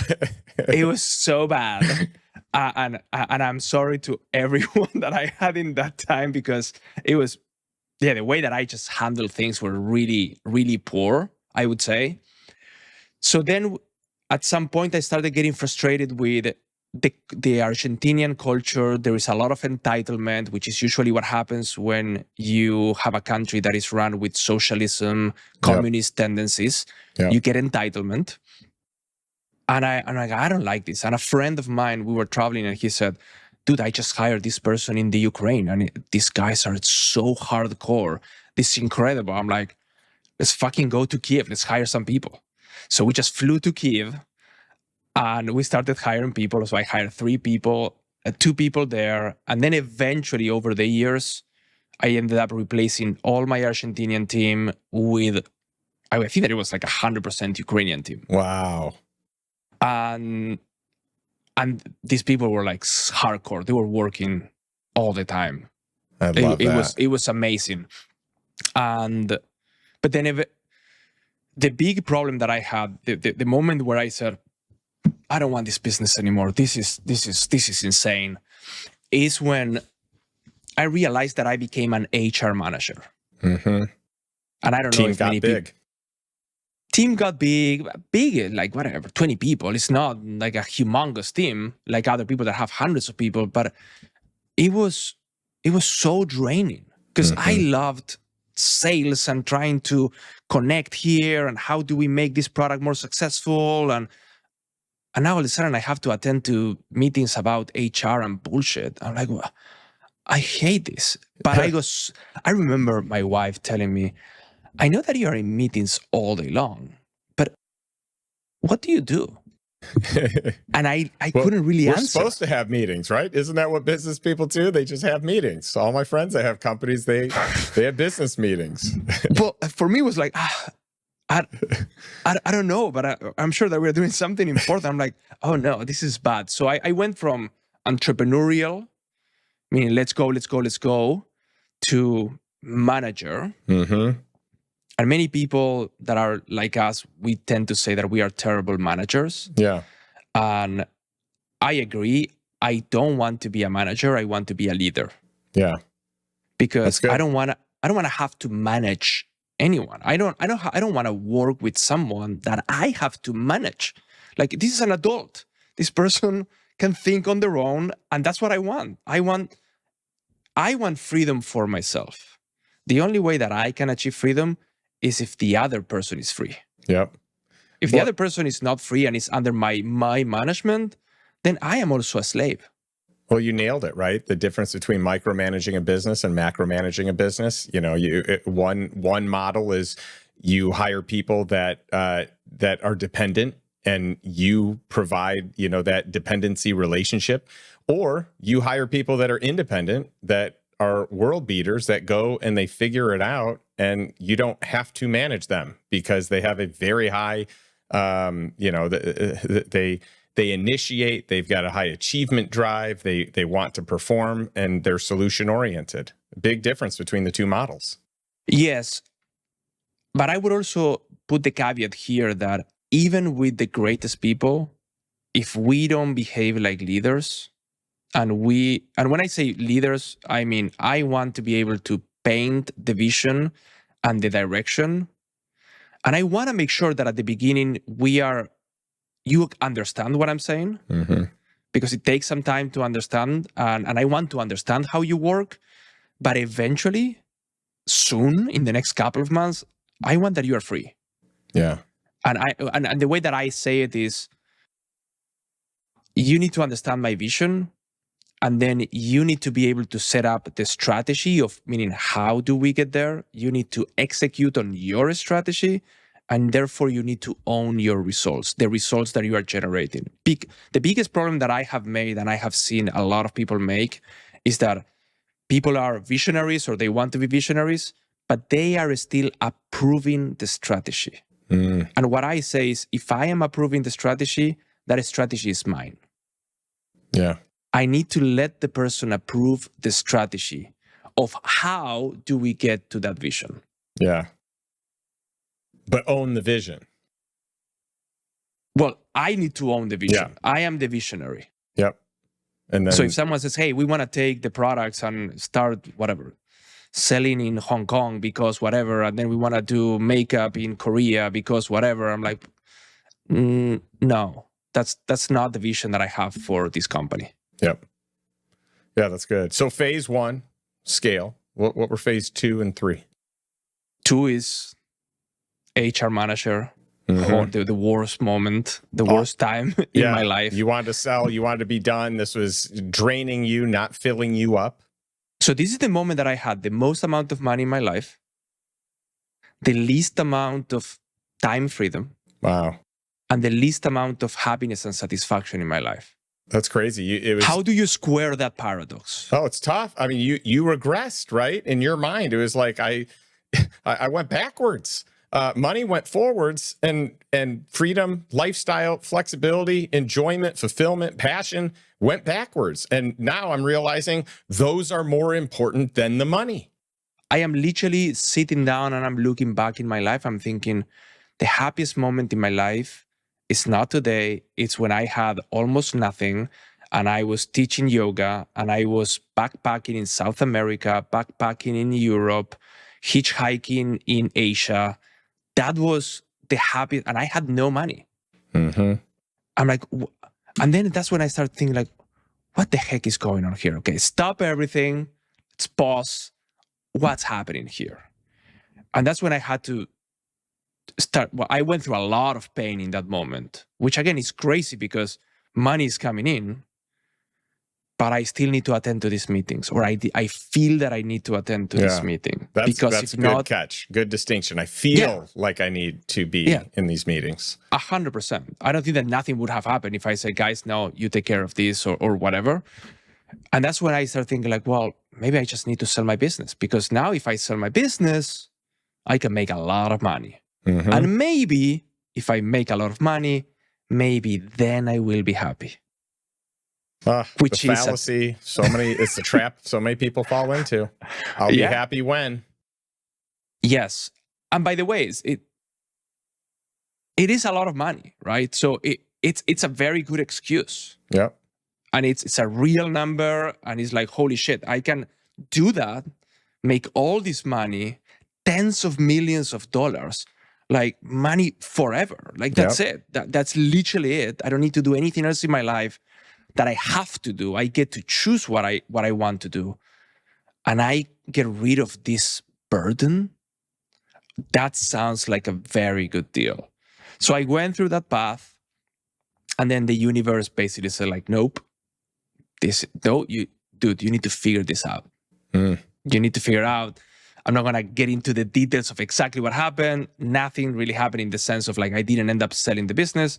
A: It was so bad. And I'm sorry to everyone that I had in that time, because it was, the way that I just handled things were really, really poor, I would say. So then at some point I started getting frustrated with the Argentinian culture. There is a lot of entitlement, which is usually what happens when you have a country that is run with socialism, communist tendencies. Yep. You get entitlement. And I'm like, I don't like this. And a friend of mine, we were traveling, and he said, dude, I just hired this person in the Ukraine, and these guys are so hardcore. This is incredible. I'm like, let's fucking go to Kiev. Let's hire some people. So we just flew to Kiev, and we started hiring people. So I hired 3 people, 2 people there. And then eventually over the years, I ended up replacing all my Argentinian team with, I think that it was like 100% Ukrainian team.
B: Wow.
A: And these people were like hardcore. They were working all the time.
B: I love that.
A: It was amazing. But then the big problem that I had, the moment where I said, I don't want this business anymore. This is insane, is when I realized that I became an HR manager.
B: Mm-hmm.
A: And I don't know if many people. Team got big, like whatever, 20 people. It's not like a humongous team like other people that have hundreds of people, but it was so draining because I loved sales and trying to connect here and how do we make this product more successful, and now all of a sudden I have to attend to meetings about HR and bullshit. I'm like, well, I hate this. But I remember my wife telling me, I know that you are in meetings all day long, but what do you do? And I couldn't really answer.
B: We're supposed to have meetings, right? Isn't that what business people do? They just have meetings. All my friends that have companies, they have business meetings.
A: But for me, it was like, I don't know, but I'm sure that we're doing something important. I'm like, oh no, this is bad. So I went from entrepreneurial, meaning let's go, to manager.
B: Mm-hmm.
A: And many people that are like us, we tend to say that we are terrible managers.
B: Yeah.
A: And I agree. I don't want to be a manager. I want to be a leader.
B: Yeah.
A: Because I don't want to have to manage anyone. I don't want to work with someone that I have to manage. Like, this is an adult. This person can think on their own, and that's what I want. I want freedom for myself. The only way that I can achieve freedom is if the other person is free.
B: Yep.
A: If the other person is not free and is under my management, then I am also a slave.
B: Well, you nailed it, right? The difference between micromanaging a business and macromanaging a business. You know, one model is you hire people that are dependent, and you provide, that dependency relationship, or you hire people that are independent, that are world beaters, that go and they figure it out, and you don't have to manage them because they have a very high, they initiate, they've got a high achievement drive, they want to perform, and they're solution oriented. Big difference between the two models.
A: Yes. But I would also put the caveat here that even with the greatest people, if we don't behave like leaders, and when I say leaders, I mean, I want to be able to paint the vision and the direction. And I want to make sure that at the beginning you understand what I'm saying, because it takes some time to understand, and I want to understand how you work. But eventually, soon, in the next couple of months, I want that you are free.
B: Yeah.
A: And the way that I say it is, you need to understand my vision, and then you need to be able to set up the strategy of, meaning, how do we get there? You need to execute on your strategy, and therefore you need to own your results, the results that you are generating. The biggest problem that I have made, and I have seen a lot of people make, is that people are visionaries, or they want to be visionaries, but they are still approving the strategy. And what I say is, if I am approving the strategy, that strategy is mine.
B: Yeah.
A: I need to let the person approve the strategy of how do we get to that vision.
B: Yeah. But own the vision.
A: Well, I need to own the vision.
B: Yeah.
A: I am the visionary.
B: Yep. And then,
A: so if someone says, hey, we want to take the products and start whatever, selling in Hong Kong because whatever, and then we want to do makeup in Korea because whatever, I'm like, no, that's not the vision that I have for this company.
B: Yep. Yeah, that's good. So phase 1, scale. What were phase 2 and 3?
A: 2 is HR manager. Or the worst moment, the worst time in my life.
B: You wanted to sell, you wanted to be done. This was draining you, not filling you up.
A: So this is the moment that I had the most amount of money in my life, the least amount of time freedom.
B: Wow.
A: And the least amount of happiness and satisfaction in my life.
B: That's crazy.
A: How do you square that paradox?
B: Oh, it's tough. I mean, you regressed, right? In your mind, it was like I went backwards. Money went forwards, and freedom, lifestyle, flexibility, enjoyment, fulfillment, passion went backwards. And now I'm realizing those are more important than the money.
A: I am literally sitting down and I'm looking back in my life. I'm thinking the happiest moment in my life is not today. It's when I had almost nothing and I was teaching yoga and I was backpacking in South America, backpacking in Europe, hitchhiking in Asia. That was the happiest, and I had no money.
B: Mm-hmm.
A: I'm like, and then that's when I started thinking like, what the heck is going on here? Okay, stop everything. Let's pause. What's happening here? And that's when I had to start. Well, I went through a lot of pain in that moment, which again is crazy because money is coming in, but I still need to attend to these meetings, or I feel that I need to attend to this meeting.
B: That's
A: if
B: good
A: not,
B: catch. Good distinction. I feel like I need to be in these meetings.
A: 100%. I don't think that nothing would have happened if I said, guys, no, you take care of this or whatever. And that's when I started thinking like, well, maybe I just need to sell my business, because now if I sell my business, I can make a lot of money.
B: Mm-hmm.
A: And maybe if I make a lot of money, maybe then I will be happy.
B: Which the fallacy, it's the trap so many people fall into. I'll be happy when.
A: Yes. And by the way, it is a lot of money, right? So it's a very good excuse.
B: Yep.
A: And it's a real number, and it's like, holy shit, I can do that, make all this money, tens of millions of dollars, like money forever. Like that's it. That's literally it. I don't need to do anything else in my life that I have to do. I get to choose what I want to do. And I get rid of this burden. That sounds like a very good deal. So I went through that path, and then the universe basically said like, nope, you need to figure this out. You need to figure out. I'm not going to get into the details of exactly what happened. Nothing really happened in the sense of like, I didn't end up selling the business.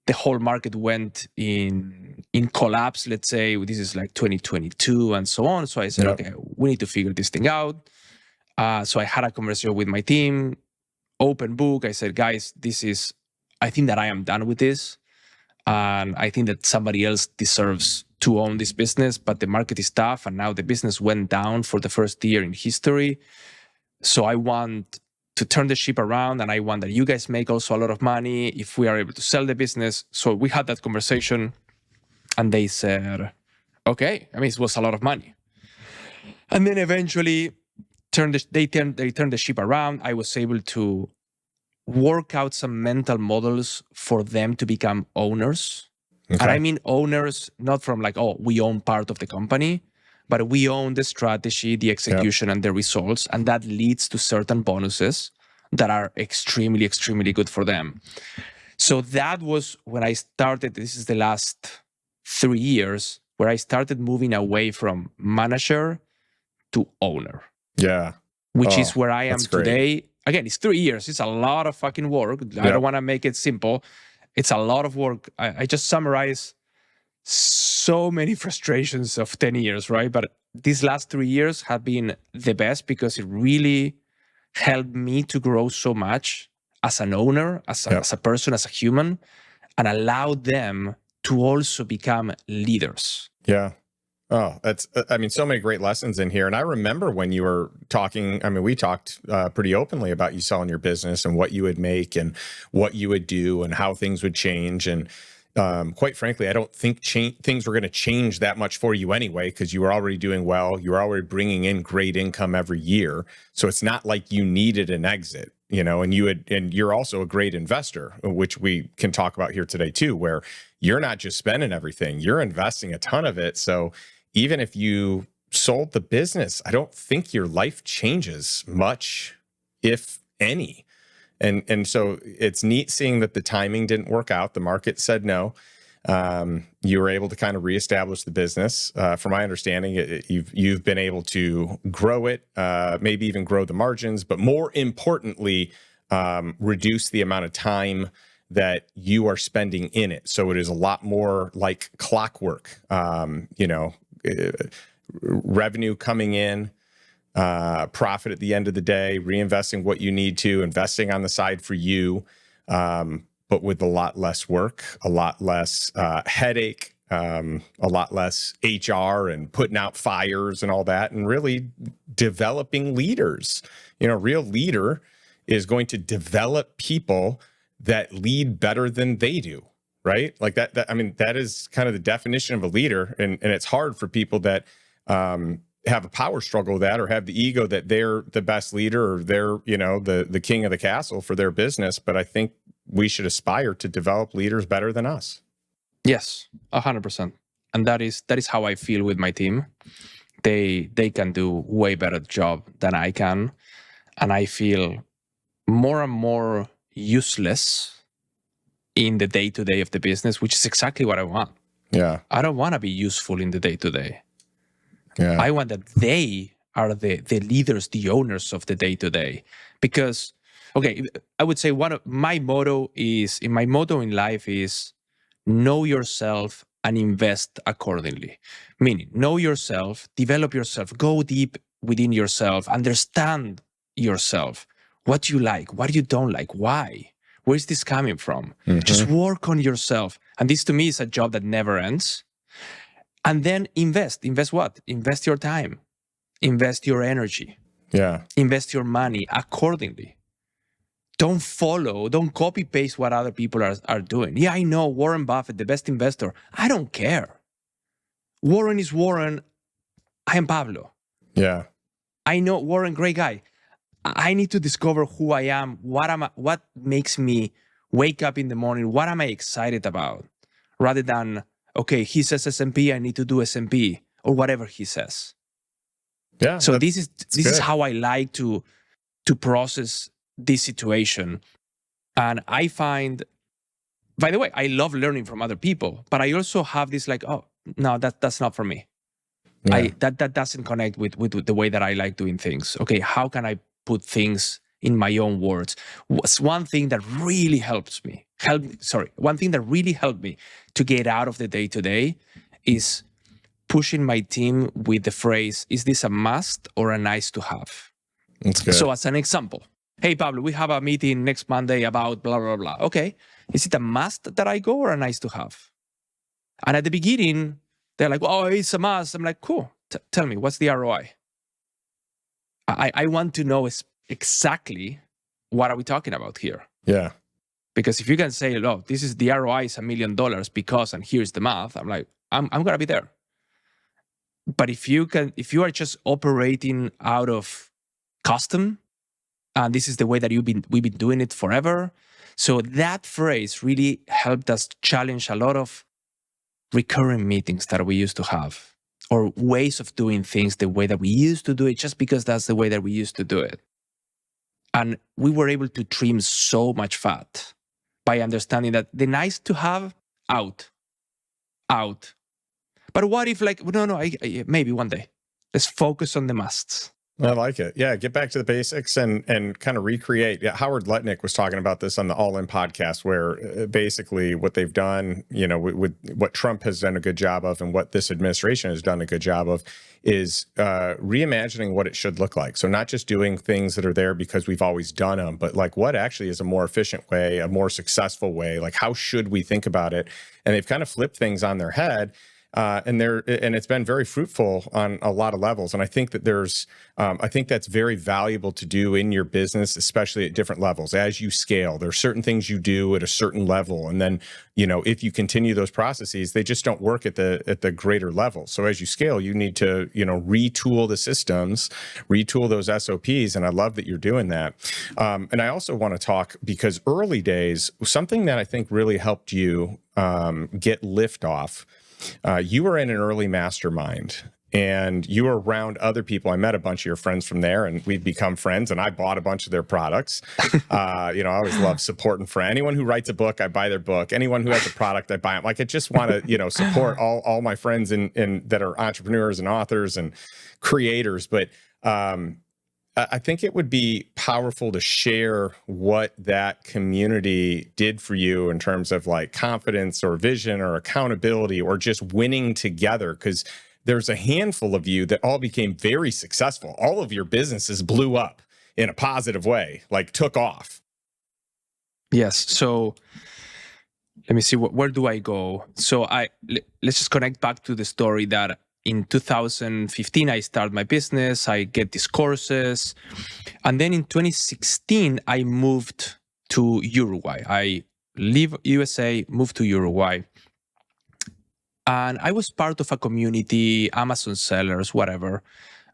A: The whole market went in collapse, let's say. This is like 2022 and so on. So I said, okay, we need to figure this thing out. So I had a conversation with my team, open book. I said, guys, I think that I am done with this. And I think that somebody else deserves to own this business, but the market is tough. And now the business went down for the first year in history. So I want to turn the ship around, and I want that you guys make also a lot of money if we are able to sell the business. So we had that conversation, and they said, okay, I mean, it was a lot of money. And then eventually they turned the ship around. I was able to work out some mental models for them to become owners. Okay. And I mean owners, not from like, oh, we own part of the company, but we own the strategy, the execution, and the results. And that leads to certain bonuses that are extremely, extremely good for them. So that was when I started. This is the last 3 years where I started moving away from manager to owner.
B: Yeah.
A: Which is where I am today. Again, it's 3 years. It's a lot of fucking work. I don't want to make it simple. It's a lot of work. I just summarize so many frustrations of 10 years, right? But these last 3 years have been the best because it really helped me to grow so much as an owner, as a person, as a human, and allowed them to also become leaders.
B: Yeah. Oh, so many great lessons in here. And I remember when you were talking, we talked pretty openly about you selling your business and what you would make and what you would do and how things would change. And quite frankly, I don't think things were going to change that much for you anyway, because you were already doing well. You were already bringing in great income every year. So it's not like you needed an exit, and you're also a great investor, which we can talk about here today too, where you're not just spending everything, you're investing a ton of it. So even if you sold the business, I don't think your life changes much, if any. And so it's neat seeing that the timing didn't work out. The market said no. You were able to kind of reestablish the business. From my understanding, you've been able to grow it, maybe even grow the margins, but more importantly, reduce the amount of time that you are spending in it. So it is a lot more like clockwork, revenue coming in, profit at the end of the day, reinvesting what you need to, investing on the side for you, but with a lot less work, a lot less headache, a lot less HR and putting out fires and all that, and really developing leaders. A real leader is going to develop people that lead better than they do, right? Like that that is kind of the definition of a leader. And it's hard for people that have a power struggle with that, or have the ego that they're the best leader, or they're, the king of the castle for their business. But I think we should aspire to develop leaders better than us.
A: Yes, 100%. And that is how I feel with my team. They can do way better job than I can. And I feel more and more useless in the day-to-day of the business, which is exactly what I want.
B: Yeah.
A: I don't want to be useful in the day-to-day.
B: Yeah.
A: I want that they are the leaders, the owners of the day-to-day. Because, okay, I would say my motto in life is know yourself and invest accordingly. Meaning, know yourself, develop yourself, go deep within yourself, understand yourself. What you like, what you don't like, why? Where is this coming from?
B: Mm-hmm.
A: Just work on yourself. And this to me is a job that never ends. And then invest. Invest what? Invest your time. Invest your energy.
B: Yeah.
A: Invest your money accordingly. Don't copy paste what other people are doing. Yeah, I know Warren Buffett, the best investor. I don't care. Warren is Warren. I am Pablo.
B: Yeah.
A: I know Warren, great guy. I need to discover who I am. What makes me wake up in the morning? What am I excited about? Rather than, okay, he says S&P, I need to do S&P, or whatever he says.
B: Yeah.
A: So this is how I like to process this situation. And I find, by the way, I love learning from other people, but I also have this like, oh, no, that's not for me.
B: Yeah.
A: That doesn't connect with the way that I like doing things. Okay, how can I put things in my own words? What's one thing that really helped me to get out of the day-to-day is pushing my team with the phrase, is this a must or a nice to have?
B: That's good.
A: So as an example, hey, Pablo, we have a meeting next Monday about blah, blah, blah. Okay, is it a must that I go or a nice to have? And at the beginning, they're like, oh, it's a must. I'm like, cool. Tell me, what's the ROI? I want to know exactly what are we talking about here.
B: Yeah.
A: Because if you can say, look, this is the ROI is $1 million because, and here's the math, I'm like, I'm gonna be there. But if you are just operating out of custom, and this is the way that we've been doing it forever. So that phrase really helped us challenge a lot of recurring meetings that we used to have, or ways of doing things the way that we used to do it, just because that's the way that we used to do it. And we were able to trim so much fat by understanding that the nice to have, out. But what if maybe one day, let's focus on the musts.
B: I like it. Yeah, get back to the basics and kind of recreate. Yeah, Howard Lutnick was talking about this on the All In podcast, where basically what they've done, with what Trump has done a good job of and what this administration has done a good job of is reimagining what it should look like. So not just doing things that are there because we've always done them, but like what actually is a more efficient way, a more successful way, like how should we think about it? And they've kind of flipped things on their head. And it's been very fruitful on a lot of levels. And I think that I think that's very valuable to do in your business, especially at different levels. As you scale, there are certain things you do at a certain level. And then, if you continue those processes, they just don't work at the greater level. So as you scale, you need to, retool the systems, retool those SOPs. And I love that you're doing that. And I also want to talk, because early days, something that I think really helped you get liftoff. You were in an early mastermind and you were around other people. I met a bunch of your friends from there and we've become friends, and I bought a bunch of their products. I always love supporting friends. Anyone who writes a book, I buy their book. Anyone who has a product, I buy them. Like, I just want to, support all my friends in that are entrepreneurs and authors and creators. But I think it would be powerful to share what that community did for you in terms of like confidence or vision or accountability or just winning together. Because there's a handful of you that all became very successful. All of your businesses blew up in a positive way, like took off.
A: Yes. So let me see, where do I go? So let's just connect back to the story that in 2015, I started my business, I get these courses. And then in 2016, I moved to Uruguay. I leave USA, moved to Uruguay. And I was part of a community, Amazon sellers, whatever.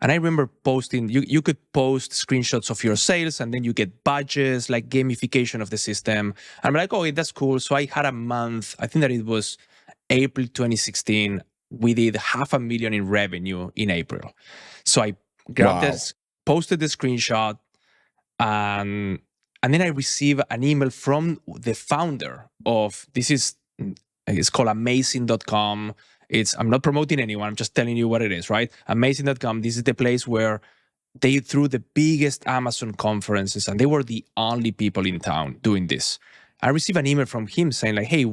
A: And I remember posting, you could post screenshots of your sales and then you get badges, like gamification of the system. I'm like, oh, that's cool. So I had a month, I think that it was April 2016. We did $500,000 in revenue in April. So I grabbed this, posted the screenshot, and then I received an email from the founder of it's called amazing.com. I'm not promoting anyone, I'm just telling you what it is, right? Amazing.com, this is the place where they threw the biggest Amazon conferences, and they were the only people in town doing this. I received an email from him saying like, hey,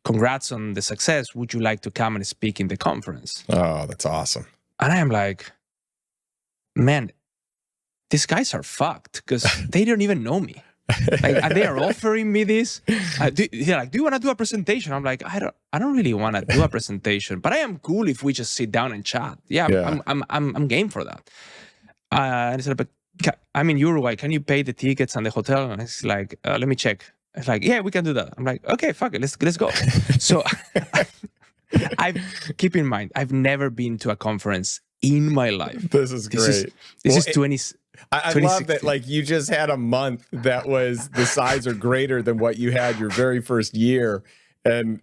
A: congrats on the success. Would you like to come and speak in the conference?
B: Oh, that's awesome.
A: And I am like, man, these guys are fucked because they don't even know me. Like, and they are offering me this. Do you want to do a presentation? I'm like, I don't really want to do a presentation, but I am cool if we just sit down and chat. Yeah. I'm game for that. And he said, but I'm in Uruguay. Can you pay the tickets and the hotel? And it's like, let me check. It's like, yeah, we can do that. I'm like, okay, fuck it, let's go. So keep in mind, I've never been to a conference in my life.
B: This is great.
A: This is 20.
B: I love that, like, you just had a month that was the size or greater than what you had your very first year. And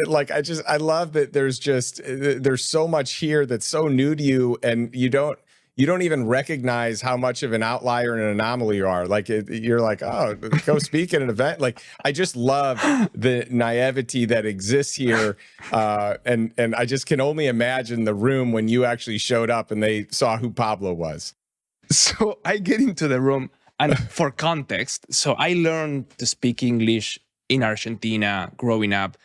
B: like, I love that there's so much here that's so new to you, and you don't even recognize how much of an outlier and an anomaly you are. Like, you're like, oh, go speak at an event. Like, I just love the naivety that exists here. And I just can only imagine the room when you actually showed up and they saw who Pablo was.
A: So I get into the room, and for context, so I learned to speak English in Argentina growing up,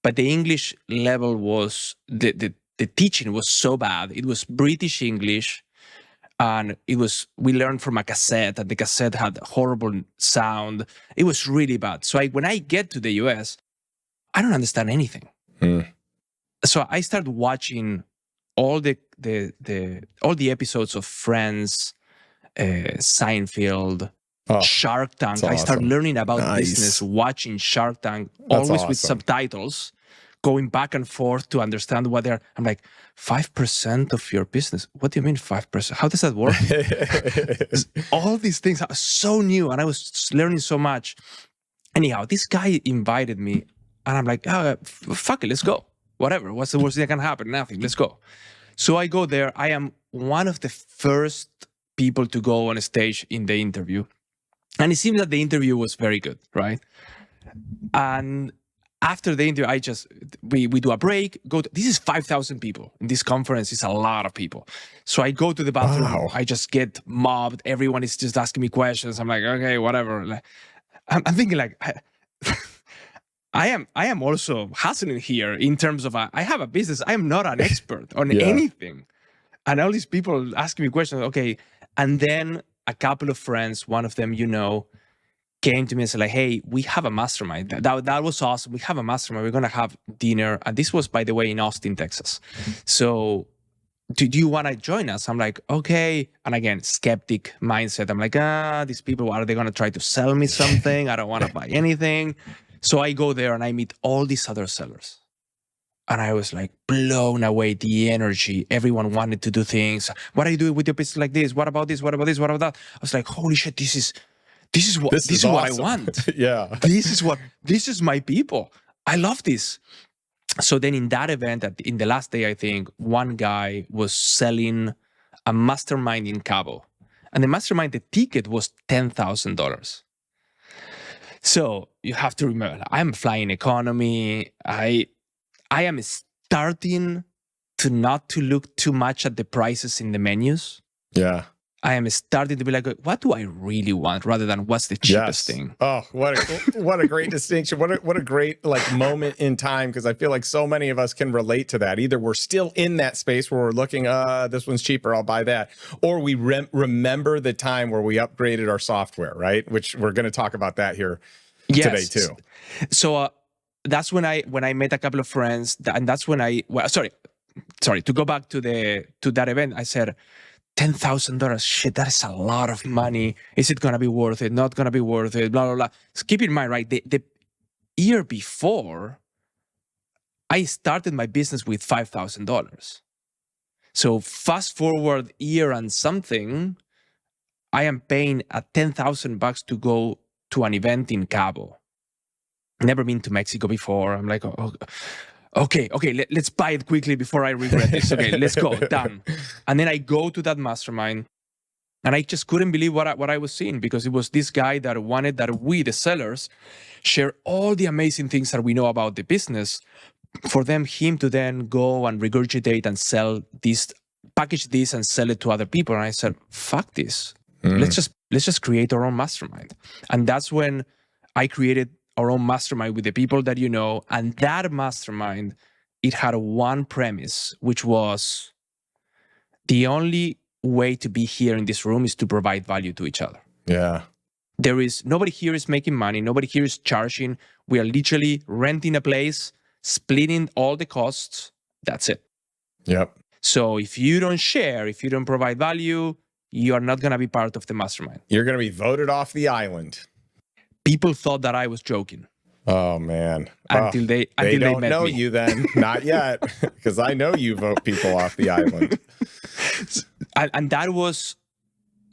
A: but the English level was, the teaching was so bad. It was British English. And we learned from a cassette, and the cassette had horrible sound. It was really bad. So when I get to the US, I don't understand anything. So I started watching all the episodes of Friends, Seinfeld, Shark Tank.
B: Awesome.
A: I started learning about business, watching Shark Tank, always with subtitles, going back and forth to understand what they're. I'm like, 5% of your business? What do you mean 5%? How does that work? All these things are so new, and I was learning so much. Anyhow, this guy invited me, and I'm like, oh, fuck it, let's go. Whatever. What's the worst thing that can happen? Nothing. Let's go. So I go there. I am one of the first people to go on a stage in the interview. And it seems that the interview was very good, right? And after the interview, we do a break. This is 5,000 people. In this conference, it's a lot of people. So I go to the bathroom. Wow. I just get mobbed. Everyone is just asking me questions. I'm like, okay, whatever. Like, I'm thinking like, I am also hustling here in terms of I have a business. I am not an expert on anything. And all these people asking me questions. Okay. And then a couple of friends, one of them, came to me and said like, hey, we have a mastermind. That was awesome. We have a mastermind. We're going to have dinner. And this was, by the way, in Austin, Texas. So do you want to join us? I'm like, okay. And again, skeptic mindset. I'm like, these people, are they going to try to sell me something? I don't want to buy anything. So I go there and I meet all these other sellers. And I was like blown away, the energy. Everyone wanted to do things. What are you doing with your business like this? What about this? What about this? What about that? I was like, holy shit, this is what
B: awesome.
A: I want.
B: Yeah.
A: This is my people. I love this. So then in that event, in the last day, I think one guy was selling a mastermind in Cabo. And the mastermind, the ticket was $10,000. So you have to remember, I'm flying economy. I am starting to not to look too much at the prices in the menus.
B: Yeah.
A: I am starting to be like, what do I really want rather than what's the cheapest thing?
B: Oh, what a great distinction. What a great like moment in time, because I feel like so many of us can relate to that. Either we're still in that space where we're looking, this one's cheaper, I'll buy that, or we remember the time where we upgraded our software, right? Which we're going to talk about that here today too.
A: So that's when I met a couple of friends, and that's when sorry, to go back to that event, I said, $10,000, shit, that is a lot of money. Is it gonna be worth it? Not gonna be worth it? Blah blah blah. So keep in mind, right? The year before, I started my business with $5,000. So fast forward year and something, I am paying $10,000 to go to an event in Cabo. Never been to Mexico before. I'm like, okay, let's buy it quickly before I regret this. Okay, let's go, done. And then I go to that mastermind, and I just couldn't believe what I was seeing, because it was this guy that wanted that we, the sellers, share all the amazing things that we know about the business, for him to then go and regurgitate and sell this, package this and sell it to other people. And I said, fuck this. Let's just create our own mastermind. And that's when I created our own mastermind with the people that you know. And that mastermind, it had one premise, which was the only way to be here in this room is to provide value to each other.
B: Yeah.
A: There is nobody here is making money. Nobody here is charging. We are literally renting a place, splitting all the costs. That's it.
B: Yep.
A: So if you don't share, if you don't provide value, you are not going to be part of the mastermind.
B: You're going to be voted off the island.
A: People thought that I was joking.
B: Oh man!
A: Until they
B: don't
A: met
B: know
A: me.
B: you then, not yet, because I know you vote people off the island.
A: And that was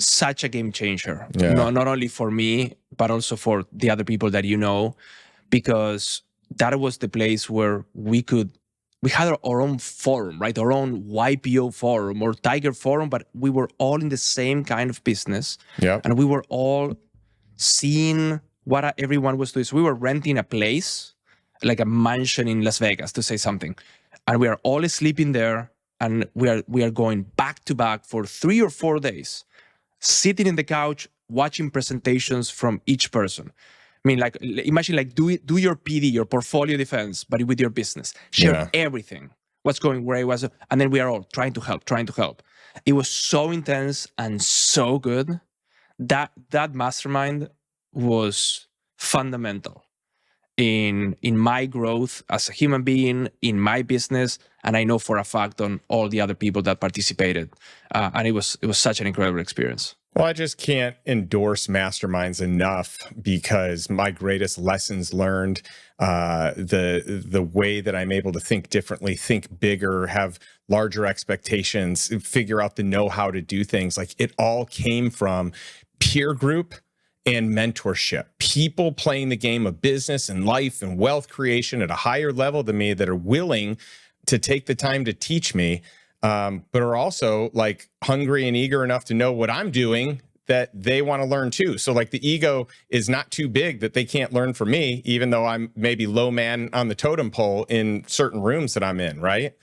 A: such a game changer.
B: Yeah.
A: Not only for me, but also for the other people that you know, because that was the place where we had our own forum, right? Our own YPO forum or Tiger forum, but we were all in the same kind of business.
B: Yeah.
A: And we were all seeing what everyone was doing. So we were renting a place, like a mansion in Las Vegas, to say something. And we are all sleeping there, and we are going back to back for 3 or 4 days, sitting in the couch, watching presentations from each person. I mean, like, imagine like do your PD, your portfolio defense, but with your business. Share everything, what's going where it was. And then we are all trying to help. It was so intense and so good. That mastermind was fundamental in my growth as a human being, in my business, and I know for a fact on all the other people that participated. And it was such an incredible experience.
B: Well, I just can't endorse masterminds enough, because my greatest lessons learned, the way that I'm able to think differently, think bigger, have larger expectations, figure out the know-how to do things, like it all came from peer group and mentorship. People playing the game of business and life and wealth creation at a higher level than me, that are willing to take the time to teach me, but are also like hungry and eager enough to know what I'm doing, that they want to learn too. So like the ego is not too big that they can't learn from me, even though I'm maybe low man on the totem pole in certain rooms that I'm in, right?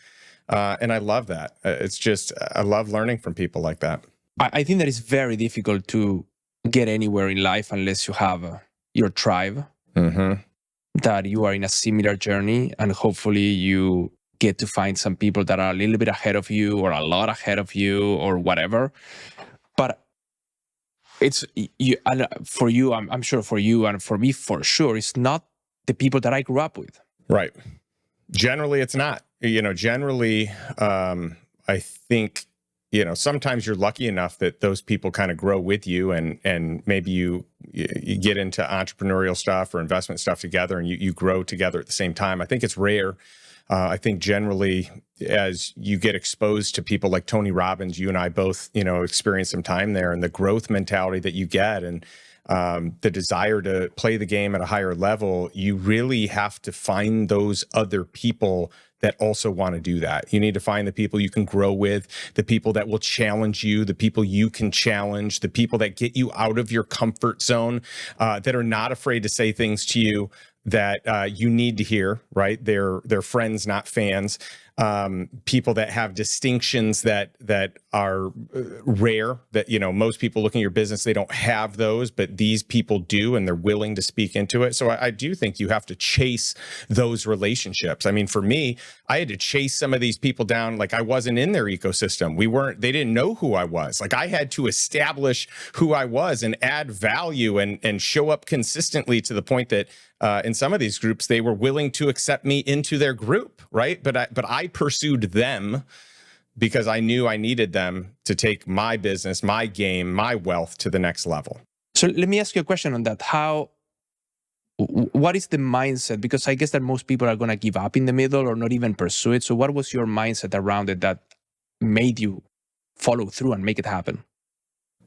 B: And I love that. It's just, I love learning from people like that.
A: I think that it's very difficult to get anywhere in life unless you have your tribe, that you are in a similar journey, and hopefully you get to find some people that are a little bit ahead of you or a lot ahead of you or whatever. But it's you, and for you, I'm sure for you and for me for sure, it's not the people that I grew up with.
B: Right. Generally, it's not. Generally, I think, sometimes you're lucky enough that those people kind of grow with you, and maybe you get into entrepreneurial stuff or investment stuff together, and you grow together at the same time. I think it's rare. I think generally, as you get exposed to people like Tony Robbins, you and I both, experience some time there, and the growth mentality that you get, and the desire to play the game at a higher level, you really have to find those other people that also want to do that. You need to find the people you can grow with, the people that will challenge you, the people you can challenge, the people that get you out of your comfort zone, that are not afraid to say things to you that you need to hear, right? They're friends, not fans. people that have distinctions that are rare, that, most people looking at your business, they don't have those, but these people do, and they're willing to speak into it. So I do think you have to chase those relationships. I mean, for me, I had to chase some of these people down. Like, I wasn't in their ecosystem. They didn't know who I was. Like, I had to establish who I was and add value and show up consistently, to the point that in some of these groups, they were willing to accept me into their group, right? But I pursued them because I knew I needed them to take my business, my game, my wealth to the next level.
A: So let me ask you a question on that. What is the mindset? Because I guess that most people are going to give up in the middle or not even pursue it. So what was your mindset around it that made you follow through and make it happen?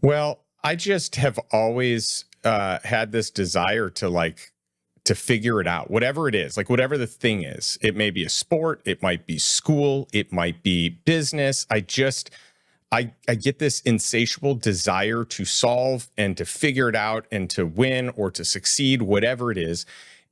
B: Well, I just have always had this desire to figure it out, whatever it is, like whatever the thing is. It may be a sport, it might be school, it might be business. I get this insatiable desire to solve and to figure it out and to win or to succeed, whatever it is.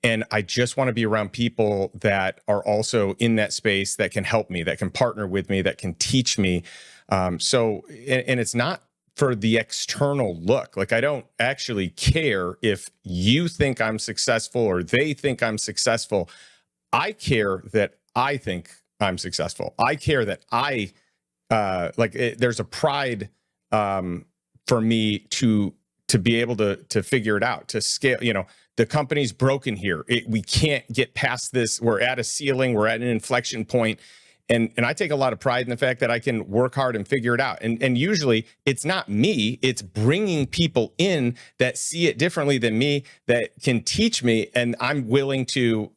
B: And I just want to be around people that are also in that space, that can help me, that can partner with me, that can teach me. And it's not for the external look. Like, I don't actually care if you think I'm successful or they think I'm successful. I care that I think I'm successful. I care that there's a pride for me to be able to figure it out, to scale. The company's broken here. We can't get past this. We're at a ceiling. We're at an inflection point. And I take a lot of pride in the fact that I can work hard and figure it out. And usually it's not me, it's bringing people in that see it differently than me, that can teach me. And I'm willing to,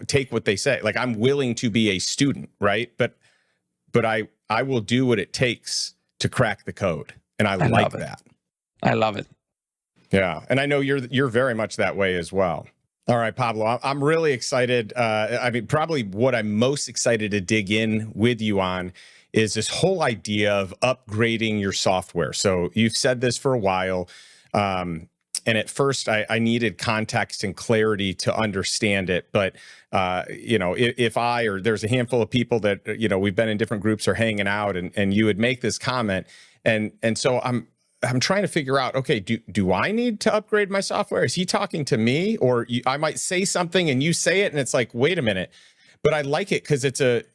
B: take what they say. Like, I'm willing to be a student, right? But I will do what it takes to crack the code. And I like that.
A: I love it.
B: Yeah. And I know you're very much that way as well. All right, Pablo, I'm really excited. Probably what I'm most excited to dig in with you on is this whole idea of upgrading your software. So you've said this for a while. And at first I needed context and clarity to understand it. But, if there's a handful of people that, we've been in different groups or hanging out, and you would make this comment. And so I'm trying to figure out, okay, do I need to upgrade my software? Is he talking to me? Or I might say something and you say it and it's like, wait a minute. But I like it because it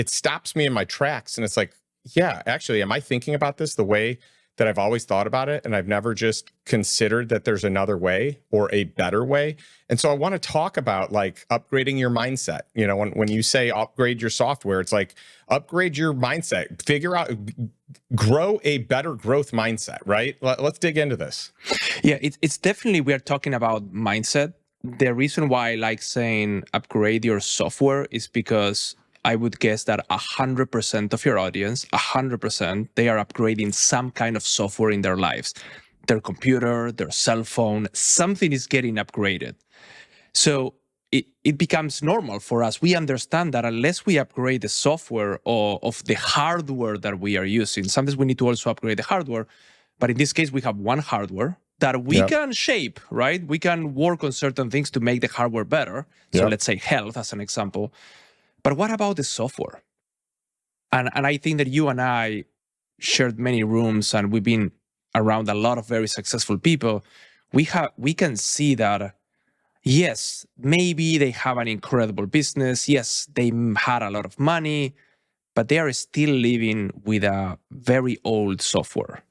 B: stops me in my tracks. And it's like, yeah, actually, am I thinking about this the way that I've always thought about it? And I've never just considered that there's another way or a better way. And so I want to talk about upgrading your mindset. When you say upgrade your software, it's like upgrade your mindset, figure out, grow a better growth mindset, right? Let's dig into this.
A: Yeah, it's definitely, we are talking about mindset. The reason why I like saying upgrade your software is because I would guess that 100% of your audience, 100%, they are upgrading some kind of software in their lives. Their computer, their cell phone, something is getting upgraded. So it becomes normal for us. We understand that unless we upgrade the software of the hardware that we are using, sometimes we need to also upgrade the hardware. But in this case, we have one hardware that we can shape, right? We can work on certain things to make the hardware better. So let's say health as an example. But what about the software? And I think that you and I shared many rooms and we've been around a lot of very successful people. We can see that, yes, maybe they have an incredible business. Yes, they had a lot of money, but they are still living with a very old software,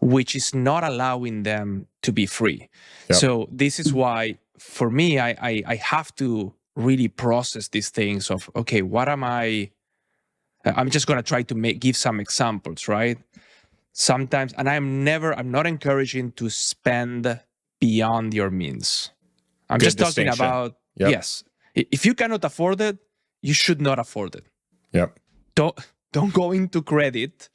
A: which is not allowing them to be free. So this is why, for me, I have to really process these things of, okay, what am I'm just going to try to give some examples, right? Sometimes, and I'm not encouraging to spend beyond your means. I'm just talking about, yes, if you cannot afford it, you should not afford it. Don't go into credit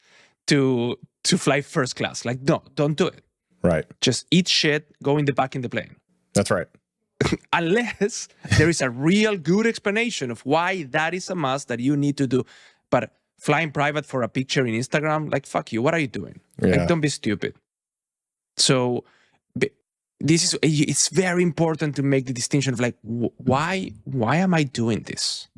A: to fly first class. Like, no, don't do it.
B: Right.
A: Just eat shit, go in the back in the plane.
B: That's right.
A: Unless there is a real good explanation of why that is a must that you need to do. But flying private for a picture in Instagram, like, fuck you, what are you doing? Like, don't be stupid. So it's very important to make the distinction of like, why am I doing this?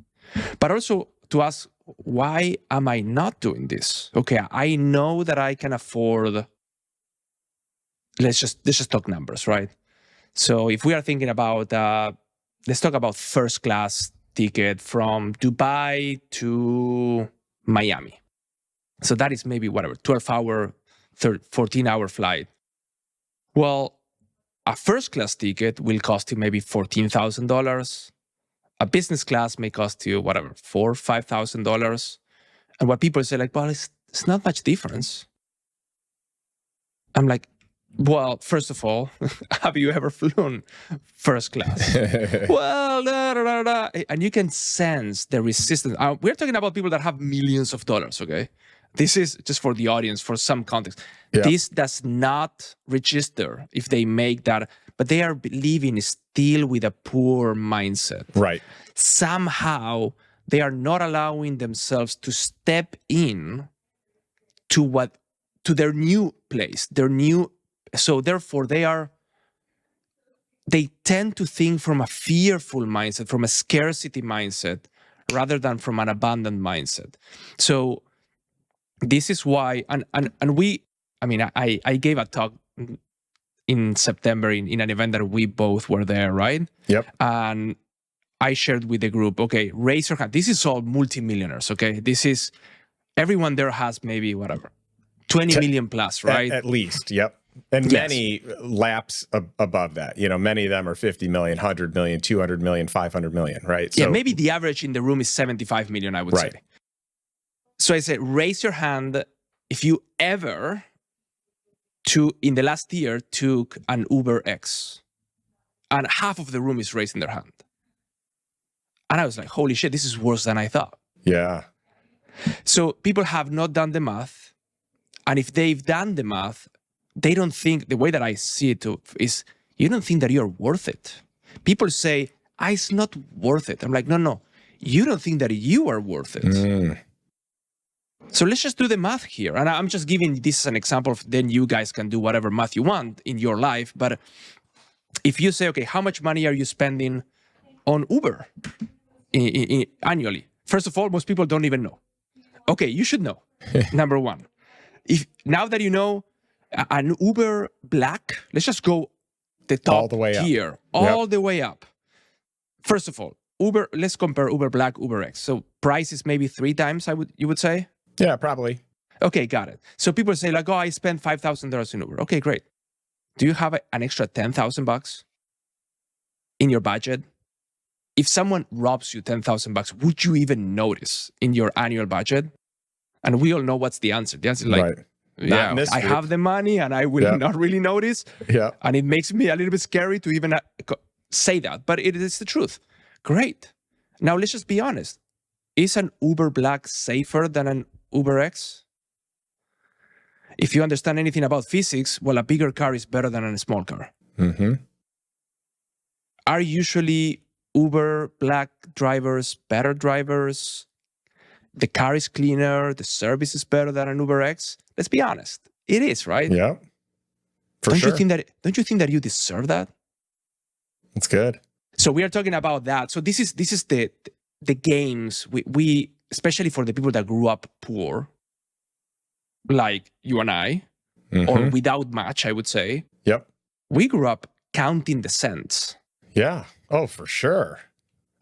A: But also to ask, why am I not doing this? Okay, I know that I can afford, let's just talk numbers, right? So if we are thinking about, let's talk about first class ticket from Dubai to Miami. So that is maybe whatever, 12-hour, 14-hour flight. Well, a first class ticket will cost you maybe $14,000. A business class may cost you whatever, $4,000 or $5,000. And what people say, like, well, it's not much difference. I'm like, well, first of all, have you ever flown first class? Well, da, da, da, da. And you can sense the resistance. We're talking about people that have millions of dollars, okay? This is just for the audience, for some context. Yeah. This does not register if they make that, but they are living still with a poor mindset.
B: Right.
A: Somehow, they are not allowing themselves to step in to their new place, so therefore they tend to think from a fearful mindset, from a scarcity mindset, rather than from an abundant mindset. So this is why, I gave a talk in September in an event that we both were there, right?
B: Yep.
A: And I shared with the group, okay, raise your hand. This is all multimillionaires, okay? This is, everyone there has maybe, whatever, 20 million plus, right?
B: At least, yep. And yes. Many laps above that. You know, many of them are 50 million, 100 million, 200 million, 500 million, right?
A: So, yeah, maybe the average in the room is 75 million, I would say. So I said, raise your hand if you ever, in the last year, took an Uber X. And half of the room is raising their hand. And I was like, holy shit, this is worse than I thought.
B: Yeah.
A: So people have not done the math. And if they've done the math, they don't think, the way that I see it is, you don't think that you're worth it. People say, it's not worth it. I'm like, no, you don't think that you are worth it. So let's just do the math here. And I'm just giving this as an example of, then you guys can do whatever math you want in your life. But if you say, okay, how much money are you spending on Uber annually? First of all, most people don't even know. Okay, you should know. Number one. Now that you know, an Uber Black, let's just go the top
B: all the way
A: tier, all the way up. First of all, let's compare Uber Black, Uber X. So price is maybe 3 times, you would say?
B: Yeah, probably.
A: Okay, got it. So people say like, oh, I spent $5,000 in Uber. Okay, great. Do you have an extra $10,000 in your budget? If someone robs you $10,000, would you even notice in your annual budget? And we all know what's the answer. The answer is like, yeah, I have the money and I will not really notice.
B: Yeah.
A: And it makes me a little bit scary to even say that, but it is the truth. Great. Now let's just be honest. Is an Uber Black safer than an Uber X? If you understand anything about physics, well, a bigger car is better than a small car.
B: Mm-hmm.
A: Are usually Uber Black drivers better drivers? The car is cleaner, the service is better than an Uber X? Let's be honest. It is, right?
B: Yeah.
A: Don't you think that you deserve that?
B: That's good.
A: So we are talking about that. So this is the games we especially for the people that grew up poor, like you and I, or without much, I would say.
B: Yep.
A: We grew up counting the cents.
B: Yeah. Oh, for sure.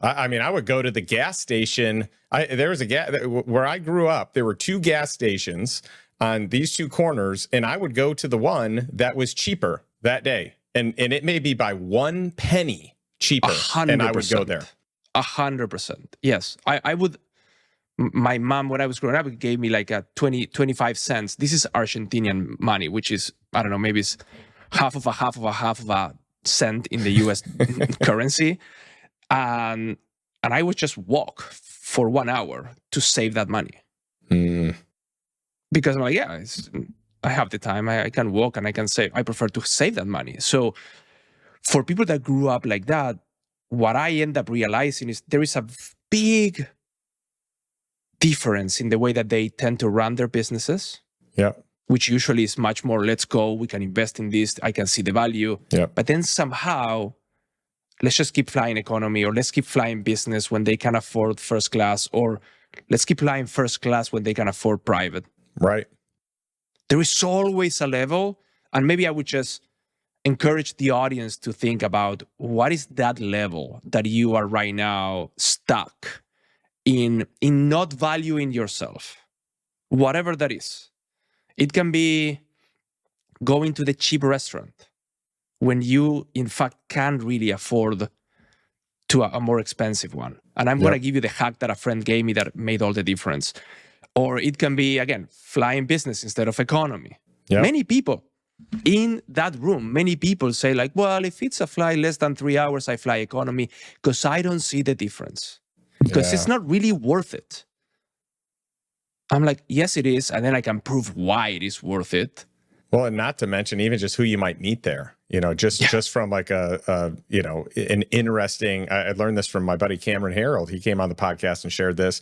B: I mean, I would go to the gas station. There was where I grew up. There were 2 gas stations on these 2 corners, and I would go to the one that was cheaper that day, and it may be by 1 penny cheaper,
A: 100%.
B: And I would go there.
A: 100%. Yes, I would. My mom, when I was growing up, gave me like a 25 cents. This is Argentinian money, which is, I don't know, maybe it's half of a cent in the US currency. And I would just walk for 1 hour to save that money. Because I'm like, yeah, I have the time. I can walk and I can save. I prefer to save that money. So for people that grew up like that, what I end up realizing is there is a big difference in the way that they tend to run their businesses.
B: Yeah.
A: Which usually is much more, let's go, we can invest in this, I can see the value.
B: Yeah.
A: But then somehow let's just keep flying economy, or let's keep flying business when they can afford first class, or let's keep flying first class when they can afford private.
B: Right.
A: There is always a level, and maybe I would just encourage the audience to think about what is that level that you are right now stuck in not valuing yourself, whatever that is. It can be going to the cheap restaurant when you, in fact, can't really afford to a more expensive one. And I'm going to give you the hack that a friend gave me that made all the difference. Or it can be, again, flying business instead of economy.
B: Yep.
A: Many people in that room, many people say like, well, if it's a flight less than 3 hours, I fly economy because I don't see the difference. Because it's not really worth it. I'm like, yes, it is. And then I can prove why it is worth it.
B: Well, and not to mention even just who you might meet there, just from like an interesting, I learned this from my buddy Cameron Harold. He came on the podcast and shared this.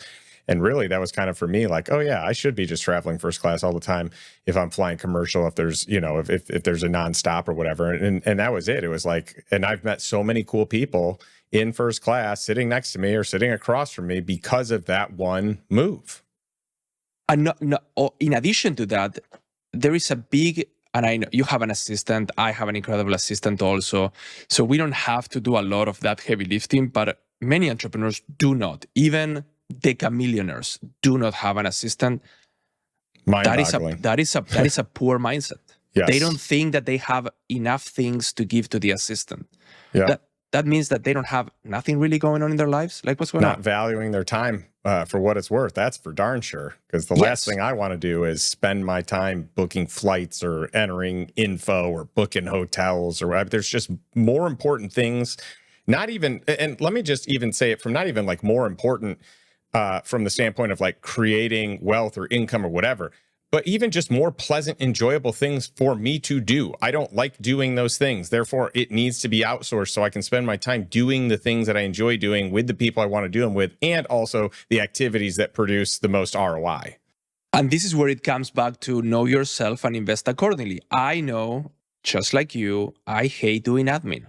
B: And really that was kind of for me like, oh yeah, I should be just traveling first class all the time if I'm flying commercial, if there's, if there's a nonstop or whatever. And that was it. It was like, and I've met so many cool people in first class sitting next to me or sitting across from me because of that one move.
A: And in addition to that, there is a big, and I know you have an assistant, I have an incredible assistant also. So we don't have to do a lot of that heavy lifting, but many entrepreneurs do not. Even decamillionaires do not have an assistant. That is a poor mindset.
B: Yes.
A: They don't think that they have enough things to give to the assistant.
B: Yeah.
A: That means that they don't have nothing really going on in their lives. Like what's going on?
B: Not valuing their time for what it's worth. That's for darn sure. Because the last thing I want to do is spend my time booking flights or entering info or booking hotels or whatever. There's just more important things. Not even, and let me just even say it from not even like more important from the standpoint of like creating wealth or income or whatever, but even just more pleasant, enjoyable things for me to do. I don't like doing those things. Therefore, it needs to be outsourced so I can spend my time doing the things that I enjoy doing with the people I want to do them with, and also the activities that produce the most ROI.
A: And this is where it comes back to know yourself and invest accordingly. I know, just like you, I hate doing admin.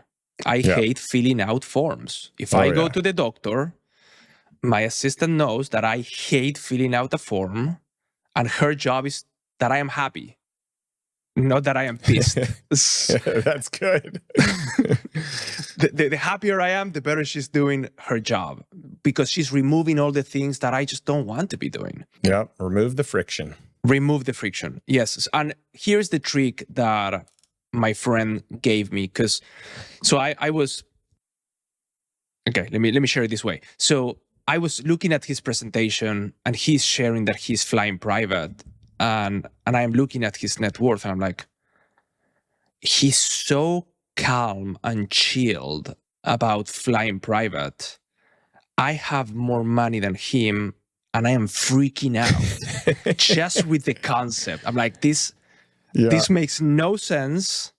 A: I hate filling out forms. If I go to the doctor, my assistant knows that I hate filling out a form, and her job is that I am happy, not that I am pissed.
B: That's good.
A: the happier I am, the better she's doing her job, because she's removing all the things that I just don't want to be doing.
B: Yeah, remove the friction.
A: Remove the friction, yes. And here's the trick that my friend gave me, because I was, okay, let me share it this way. So I was looking at his presentation and he's sharing that he's flying private, and I am looking at his net worth and I'm like, he's so calm and chilled about flying private. I have more money than him and I am freaking out just with the concept. I'm like, this makes no sense.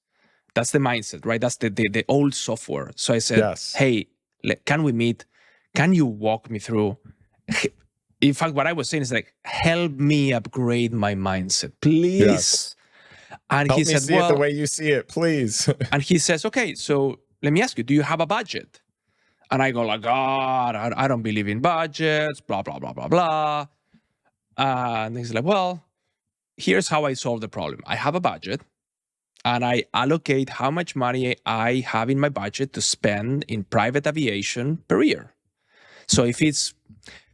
A: That's the mindset, right? That's the old software. So I said, hey, can we meet? Can you walk me through? In fact, what I was saying is like, help me upgrade my mindset, please. Yes. And
B: help
A: he said,
B: see it the way you see it, please.
A: And he says, okay, so let me ask you, do you have a budget? And I go like, God, I don't believe in budgets, blah, blah, blah, blah, blah. And he's like, well, here's how I solve the problem. I have a budget and I allocate how much money I have in my budget to spend in private aviation per year. So if it's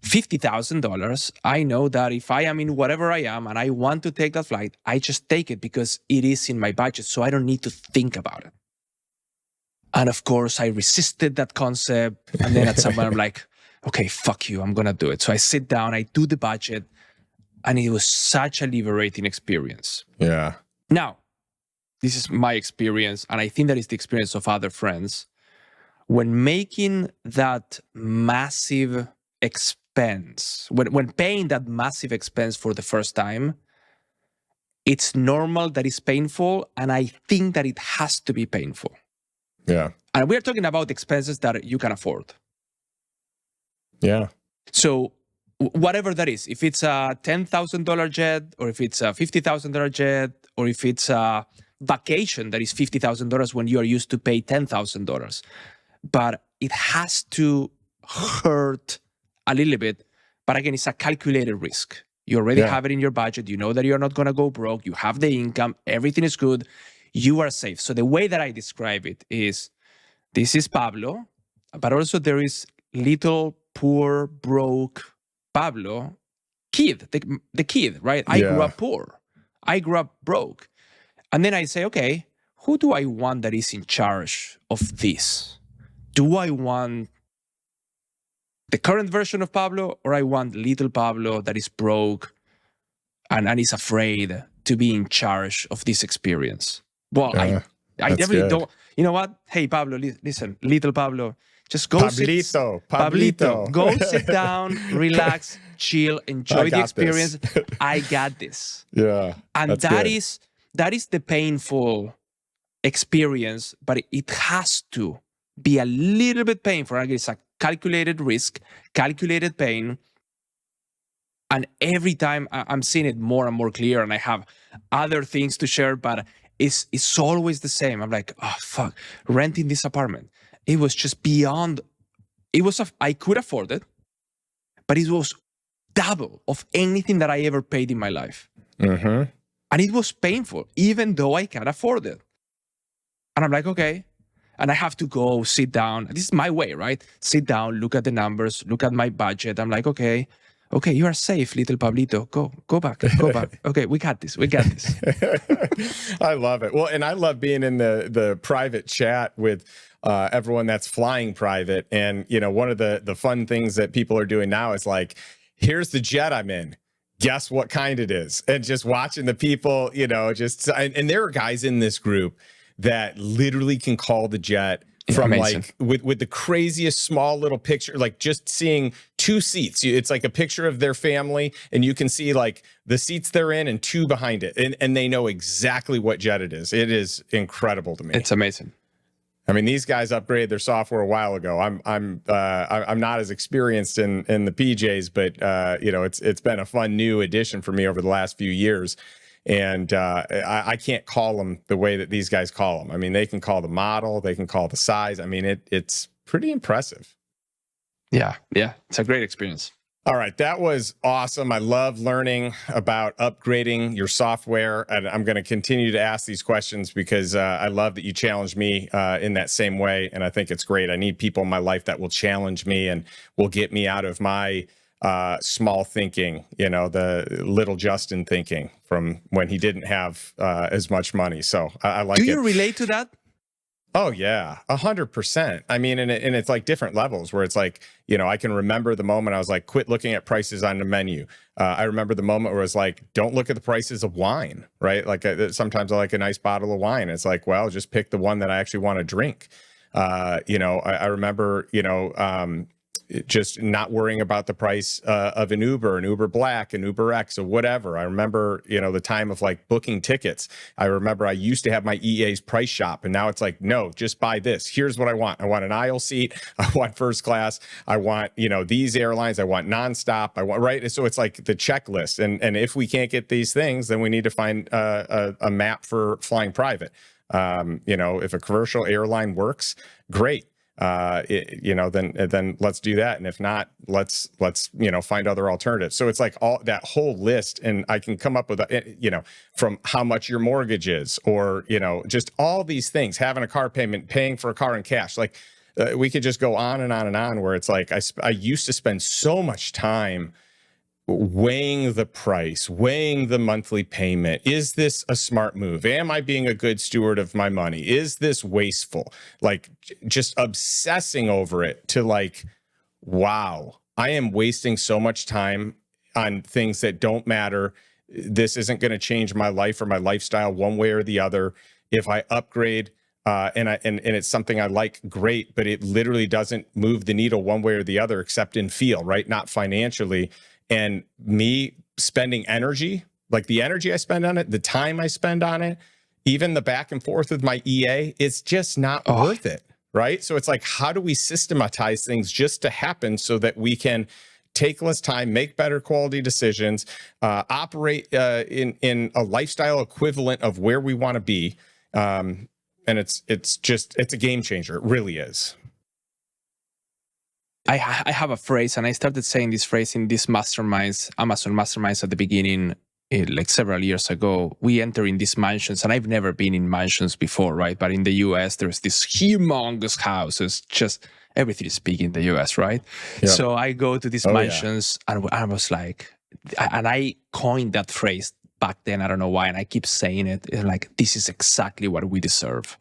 A: $50,000, I know that if I am in whatever I am and I want to take that flight, I just take it because it is in my budget. So I don't need to think about it. And of course, I resisted that concept. And then at some point, I'm like, okay, fuck you, I'm going to do it. So I sit down, I do the budget, and it was such a liberating experience.
B: Yeah.
A: Now, this is my experience, and I think that is the experience of other friends. When making that massive expense, when paying that massive expense for the first time, it's normal that it's painful, and I think that it has to be painful.
B: Yeah.
A: And we're talking about expenses that you can afford.
B: Yeah.
A: So whatever that is, if it's a $10,000 jet, or if it's a $50,000 jet, or if it's a vacation that is $50,000 when you are used to pay $10,000, but it has to hurt a little bit. But again, it's a calculated risk. You already have it in your budget. You know that you're not going to go broke. You have the income. Everything is good. You are safe. So the way that I describe it is, this is Pablo, but also there is little, poor, broke Pablo, kid, the kid, right? I grew up poor. I grew up broke. And then I say, okay, who do I want that is in charge of this? Do I want the current version of Pablo, or I want little Pablo that is broke and is afraid to be in charge of this experience? Well, I definitely don't. You know what? Hey, Pablo, listen, little Pablo, just go Pablito, go sit down, relax, chill, enjoy the experience. I got this.
B: Yeah.
A: And that is the painful experience, but it has to be a little bit painful. It's a calculated risk, calculated pain. And every time I'm seeing it more and more clear, and I have other things to share, but it's always the same. I'm like, oh, fuck, renting this apartment. It was just beyond, I could afford it, but it was double of anything that I ever paid in my life.
B: Mm-hmm.
A: And it was painful, even though I can afford it. And I'm like, okay. And I have to go sit down. This is my way, right? Sit down, look at the numbers, look at my budget. I'm like, okay, you are safe, little Pablito. Go back. Okay, we got this.
B: I love it. Well, and I love being in the private chat with everyone that's flying private. And, you know, one of the fun things that people are doing now is like, here's the jet I'm in. Guess what kind it is? And just watching the people, you know, and there are guys in this group that literally can call the jet from amazing. Like with the craziest small little picture, like just seeing 2 seats. It's like a picture of their family, and you can see like the seats they're in and 2 behind it, and they know exactly what jet it is. It is incredible to me.
A: It's amazing.
B: I mean, these guys upgraded their software a while ago. I'm not as experienced in the PJs, but you know, it's been a fun new addition for me over the last few years. And I can't call them the way that these guys call them. I mean, they can call the model, they can call the size. I mean, it's pretty impressive.
A: Yeah, it's a great experience.
B: All right, that was awesome. I love learning about upgrading your software, and I'm going to continue to ask these questions because I love that you challenged me in that same way, and I think it's great. I need people in my life that will challenge me and will get me out of my small thinking, you know, the little Justin thinking from when he didn't have as much money. So I like it.
A: Do you relate to that?
B: Oh yeah, 100%. I mean, and it's like different levels where it's like, you know, I can remember the moment I was like, quit looking at prices on the menu. I remember the moment where it was like, don't look at the prices of wine, right? Like sometimes I like a nice bottle of wine. It's like, well, just pick the one that I actually want to drink. You know, I remember, you know, just not worrying about the price of an Uber Black, an Uber X, or whatever. I remember, you know, the time of like booking tickets. I remember I used to have my EA's price shop, and now it's like, no, just buy this. Here's what I want. I want an aisle seat. I want first class. I want, you know, these airlines. I want nonstop. I want, right. So it's like the checklist. And if we can't get these things, then we need to find a map for flying private. You know, if a commercial airline works, great. You know, then let's do that. And if not, let's, you know, find other alternatives. So it's like all that whole list, and I can come up with, you know, from how much your mortgage is, or, you know, just all these things, having a car payment, paying for a car in cash. Like we could just go on and on and on, where it's like, I used to spend so much time weighing the price, weighing the monthly payment. Is this a smart move? Am I being a good steward of my money? Is this wasteful? Like just obsessing over it to like, wow, I am wasting so much time on things that don't matter. This isn't going to change my life or my lifestyle one way or the other. If I upgrade, and it's something I like, great, but it literally doesn't move the needle one way or the other, except in feel, right? Not financially. And me spending energy, like the energy I spend on it, the time I spend on it, even the back and forth with my EA, it's just not worth it, right? So it's like, how do we systematize things just to happen so that we can take less time, make better quality decisions, operate in a lifestyle equivalent of where we want to be? And it's a game changer. It really is.
A: I have a phrase, and I started saying this phrase in these masterminds, Amazon masterminds at the beginning, like several years ago. We enter in these mansions, and I've never been in mansions before, right? But in the US, there's these humongous houses, just everything is big in the US, right?
B: Yep.
A: So I go to these mansions, and I was like, and I coined that phrase back then. I don't know why, and I keep saying it. Like, this is exactly what we deserve.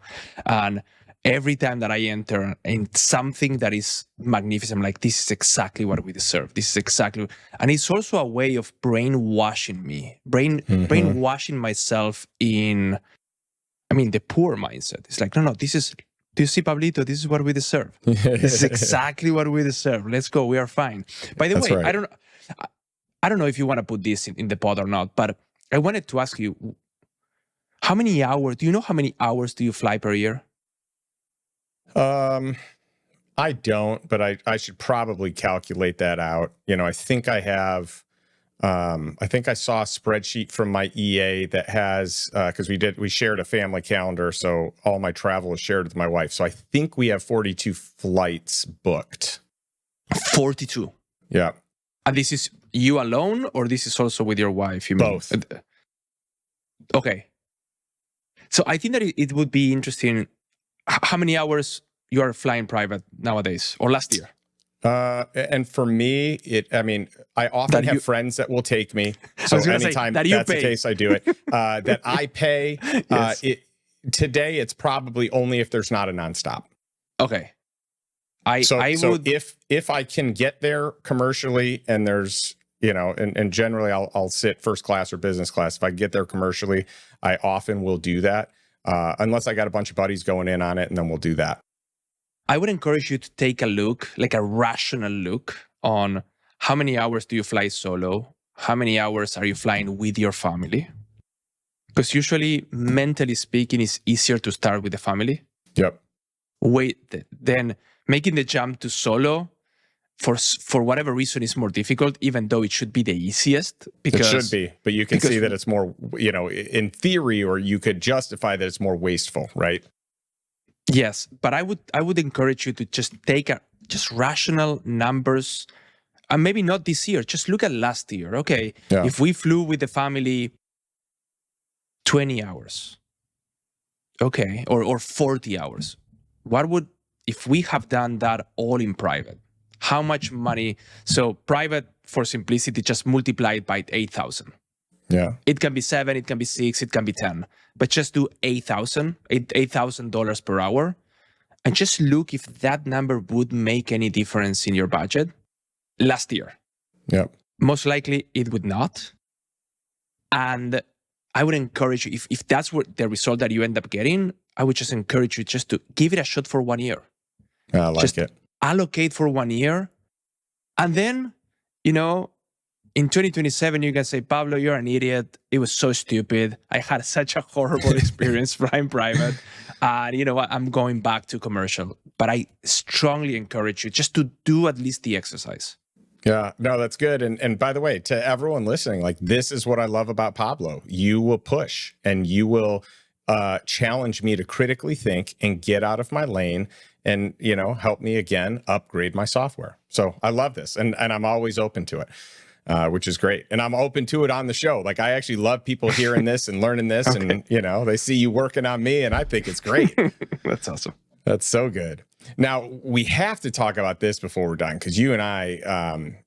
A: And every time that I enter in something that is magnificent, I'm like, this is exactly what we deserve. This is exactly, and it's also a way of brainwashing me, brainwashing myself in, the poor mindset. It's like, no, this is, do you see, Pablito? This is what we deserve. This is exactly what we deserve. Let's go. We are fine. By the way, right. I don't know if you want to put this in the pod or not, but I wanted to ask you, do you know how many hours do you fly per year?
B: I don't, but I should probably calculate that out. I think I have, I think I saw a spreadsheet from my EA that has, cause we shared a family calendar. So all my travel is shared with my wife. So I think we have 42 flights booked.
A: 42.
B: Yeah.
A: And this is you alone, or this is also with your wife?
B: Both.
A: Okay. So I think that it would be interesting. How many hours you are flying private nowadays, or last year?
B: And for me, I often have friends that will take me. So anytime that's the case, I do it. That I pay. Yes. Today, it's probably only if there's not a nonstop.
A: Okay.
B: If I can get there commercially, and there's, and generally I'll sit first class or business class. If I get there commercially, I often will do that. Unless I got a bunch of buddies going in on it, and then we'll do that.
A: I would encourage you to take a look, like a rational look, on how many hours do you fly solo? How many hours are you flying with your family? Because usually, mentally speaking, it's easier to start with the family.
B: Yep.
A: Then making the jump to solo, for whatever reason, is more difficult, even though it should be the easiest. Because
B: it should be, but you can see that it's more, in theory, or you could justify that it's more wasteful, right?
A: Yes, but I would encourage you to just take just rational numbers, and maybe not this year. Just look at last year. Okay, yeah. If we flew with the family 20 hours, okay, or 40 hours, if we have done that all in private? How much money? So private, for simplicity, just multiply it by 8,000.
B: Yeah.
A: It can be 7, it can be 6, it can be 10. But just do $8,000 per hour, and just look if that number would make any difference in your budget last year.
B: Yep.
A: Most likely it would not. And I would encourage you, if that's what the result that you end up getting, I would just encourage you just to give it a shot for 1 year.
B: I like it.
A: Allocate for 1 year. And then, in 2027, you can say, Pablo, you're an idiot. It was so stupid. I had such a horrible experience flying private. And you know what? I'm going back to commercial. But I strongly encourage you just to do at least the exercise.
B: Yeah, no, that's good. And by the way, to everyone listening, like, this is what I love about Pablo. You will push, and you will challenge me to critically think and get out of my lane, and, help me again upgrade my software. So I love this, and I'm always open to it. Which is great. And I'm open to it on the show. Like, I actually love people hearing this and learning this. Okay. And, they see you working on me, and I think it's great.
A: That's awesome.
B: That's so good. Now, we have to talk about this before we're done, because you and I,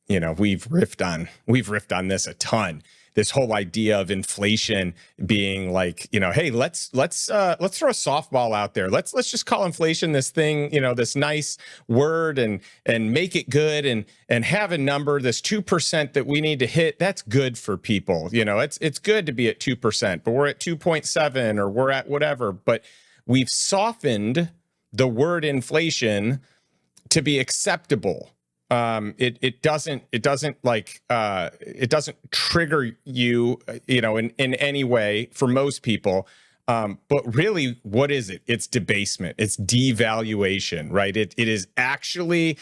B: we've riffed on this a ton. This whole idea of inflation being like, hey, let's throw a softball out there. Let's just call inflation this thing, this nice word, and make it good, and have a number, this 2% that we need to hit. That's good for people. It's good to be at 2%, but we're at 2.7, or we're at whatever. But we've softened the word inflation to be acceptable. It doesn't trigger you, in any way for most people. But really, what is it? It's debasement. It's devaluation, right? It is actually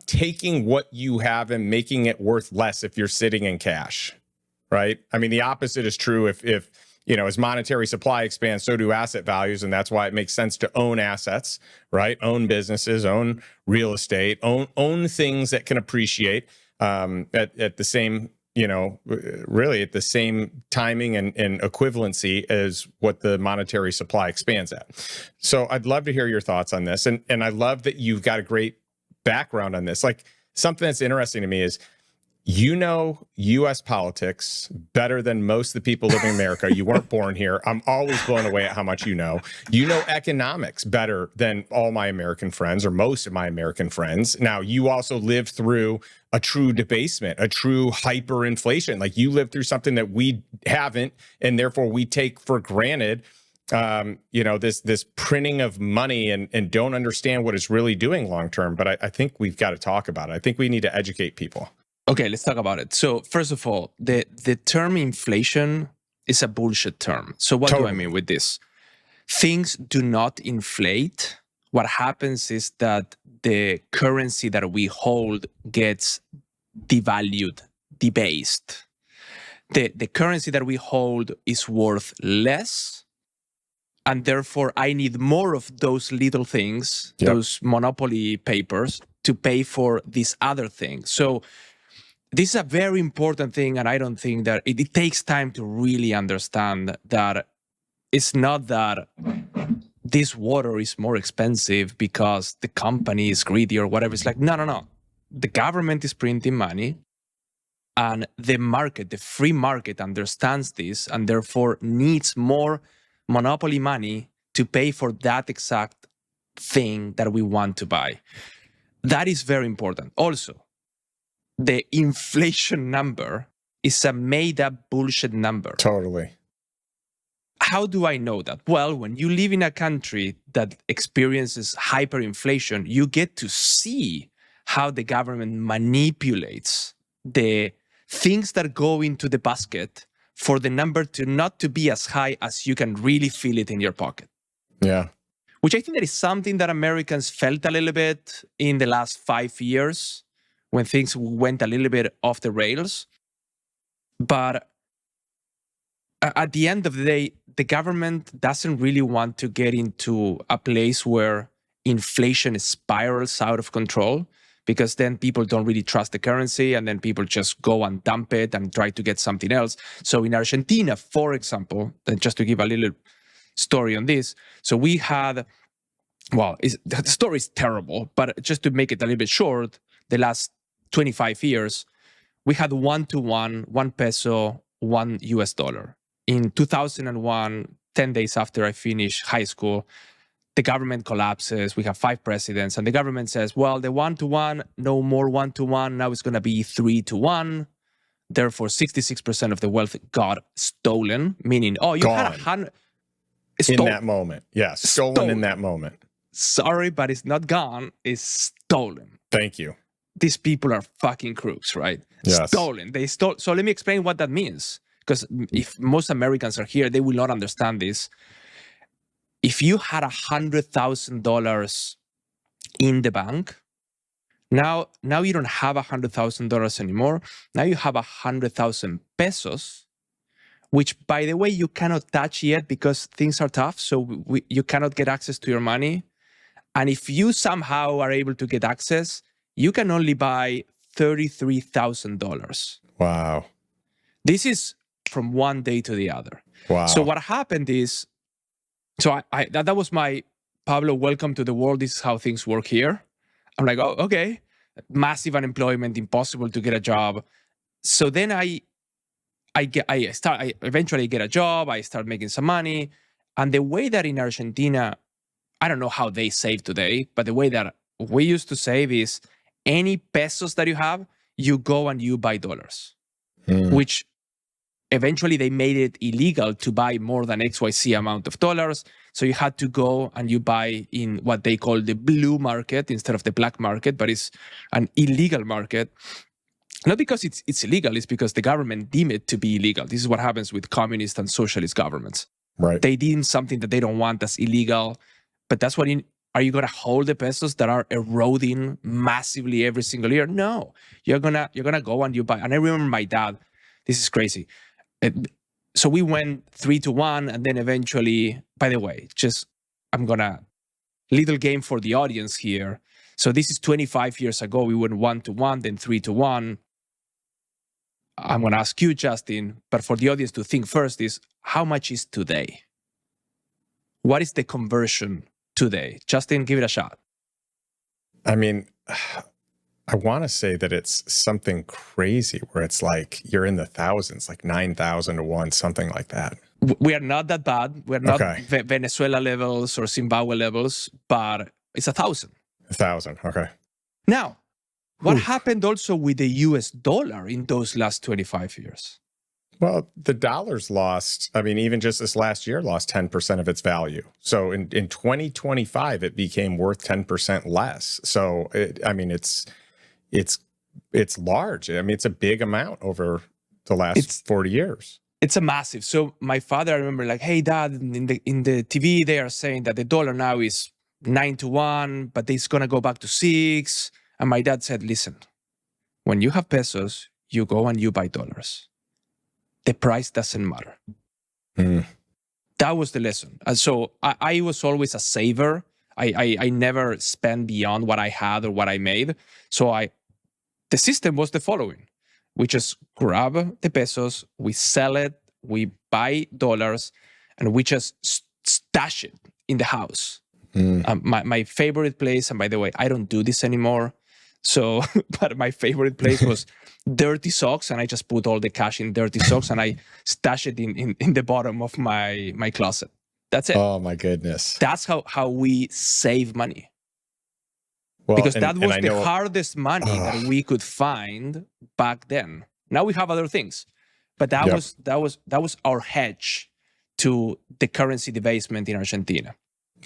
B: taking what you have and making it worth less if you're sitting in cash, right? I mean, the opposite is true. If as monetary supply expands, so do asset values. And that's why it makes sense to own assets, right? Own businesses, own real estate, own things that can appreciate at the same, really at the same timing and equivalency as what the monetary supply expands at. So I'd love to hear your thoughts on this. And I love that you've got a great background on this. Like, something that's interesting to me is, U.S. politics better than most of the people living in America. You weren't born here. I'm always blown away at how much you know. You know economics better than all my American friends, or most of my American friends. Now, you also lived through a true debasement, a true hyperinflation. Like, you lived through something that we haven't, and therefore we take for granted, this printing of money, and don't understand what it's really doing long term. But I think we've got to talk about it. I think we need to educate people.
A: Okay, let's talk about it. So first of all, the term inflation is a bullshit term. So what do I mean with this? Things do not inflate. What happens is that the currency that we hold gets devalued, debased. The currency that we hold is worth less, and therefore I need more of those little things, those monopoly papers, to pay for this other thing. So this is a very important thing, and I don't think that it takes time to really understand that it's not that this water is more expensive because the company is greedy or whatever. It's like, no. The government is printing money, and the market, the free market, understands this, and therefore needs more monopoly money to pay for that exact thing that we want to buy. That is very important. Also, the inflation number is a made-up bullshit number.
B: Totally.
A: How do I know that? Well, when you live in a country that experiences hyperinflation, you get to see how the government manipulates the things that go into the basket for the number to not to be as high as you can really feel it in your pocket.
B: Yeah.
A: Which I think that is something that Americans felt a little bit in the last 5 years, when things went a little bit off the rails. But at the end of the day, the government doesn't really want to get into a place where inflation spirals out of control, because then people don't really trust the currency, and then people just go and dump it and try to get something else. So in Argentina, for example, and just to give a little story on this, so we had, the story is terrible, but just to make it a little bit short, the last 25 years, we had 1-to-1, 1 peso, $1. In 2001, 10 days after I finished high school, the government collapses. We have 5 presidents, and the government says, well, the 1-to-1, no more 1-to-1. Now it's going to be 3-to-1. Therefore, 66% of the wealth got stolen, meaning, you
B: Gone.
A: had 100.
B: In that moment. Yeah, stolen in that moment.
A: Sorry, but it's not gone. It's stolen.
B: Thank you.
A: These people are fucking crooks, right?
B: Yes.
A: Stolen. They stole. So let me explain what that means. Because if most Americans are here, they will not understand this. If you had $100,000 in the bank, now you don't have $100,000 anymore. Now you have 100,000 pesos, which, by the way, you cannot touch yet because things are tough. So you cannot get access to your money. And if you somehow are able to get access, you can only buy $33,000.
B: Wow.
A: This is from one day to the other.
B: Wow.
A: So what happened is, that was my, Pablo, welcome to the world. This is how things work here. I'm like, oh, okay. Massive unemployment, impossible to get a job. So then I eventually get a job. I start making some money. And the way that in Argentina, I don't know how they save today, but the way that we used to save is any pesos that you have, you go and you buy dollars, which eventually they made it illegal to buy more than XYZ amount of dollars. So you had to go and you buy in what they call the blue market instead of the black market, but it's an illegal market. Not because it's illegal, it's because the government deemed it to be illegal. This is what happens with communist and socialist governments.
B: Right.
A: They deem something that they don't want as illegal, but that's what are you going to hold the pesos that are eroding massively every single year? No, you're gonna go and you buy. And I remember my dad, this is crazy. So we went 3-1, and then eventually, by the way, I'm gonna little game for the audience here. So this is 25 years ago. We went 1-1, then 3-1. I'm gonna ask you, Justin, but for the audience to think first is, how much is today? What is the conversion today? Justin, give it a shot.
B: I mean, I want to say that it's something crazy where it's like you're in the thousands, like 9,000 to 1, something like that.
A: We are not that bad. We're not Venezuela levels or Zimbabwe levels, but it's 1,000.
B: 1,000, okay.
A: Now, what happened also with the US dollar in those last 25 years?
B: Well, the dollar's lost, I mean, even just this last year, lost 10% of its value. So in 2025, it became worth 10% less. So, it's large. I mean, it's a big amount over the last 40 years.
A: It's a massive. So my father, I remember like, hey, Dad, in the TV, they are saying that the dollar now is 9-1, but it's going to go back to 6. And my dad said, listen, when you have pesos, you go and you buy dollars. The price doesn't matter. That was the lesson. And so I was always a saver. I never spent beyond what I had or what I made. So the system was the following. We just grab the pesos, we sell it, we buy dollars, and we just stash it in the house. My favorite place, and by the way, I don't do this anymore. So, but my favorite place was dirty socks, and I just put all the cash in dirty socks, and I stash it in the bottom of my closet. That's it.
B: Oh my goodness.
A: That's how we save money.
B: Well,
A: because that was the hardest money that we could find back then. Now we have other things, but that was our hedge to the currency debasement in Argentina.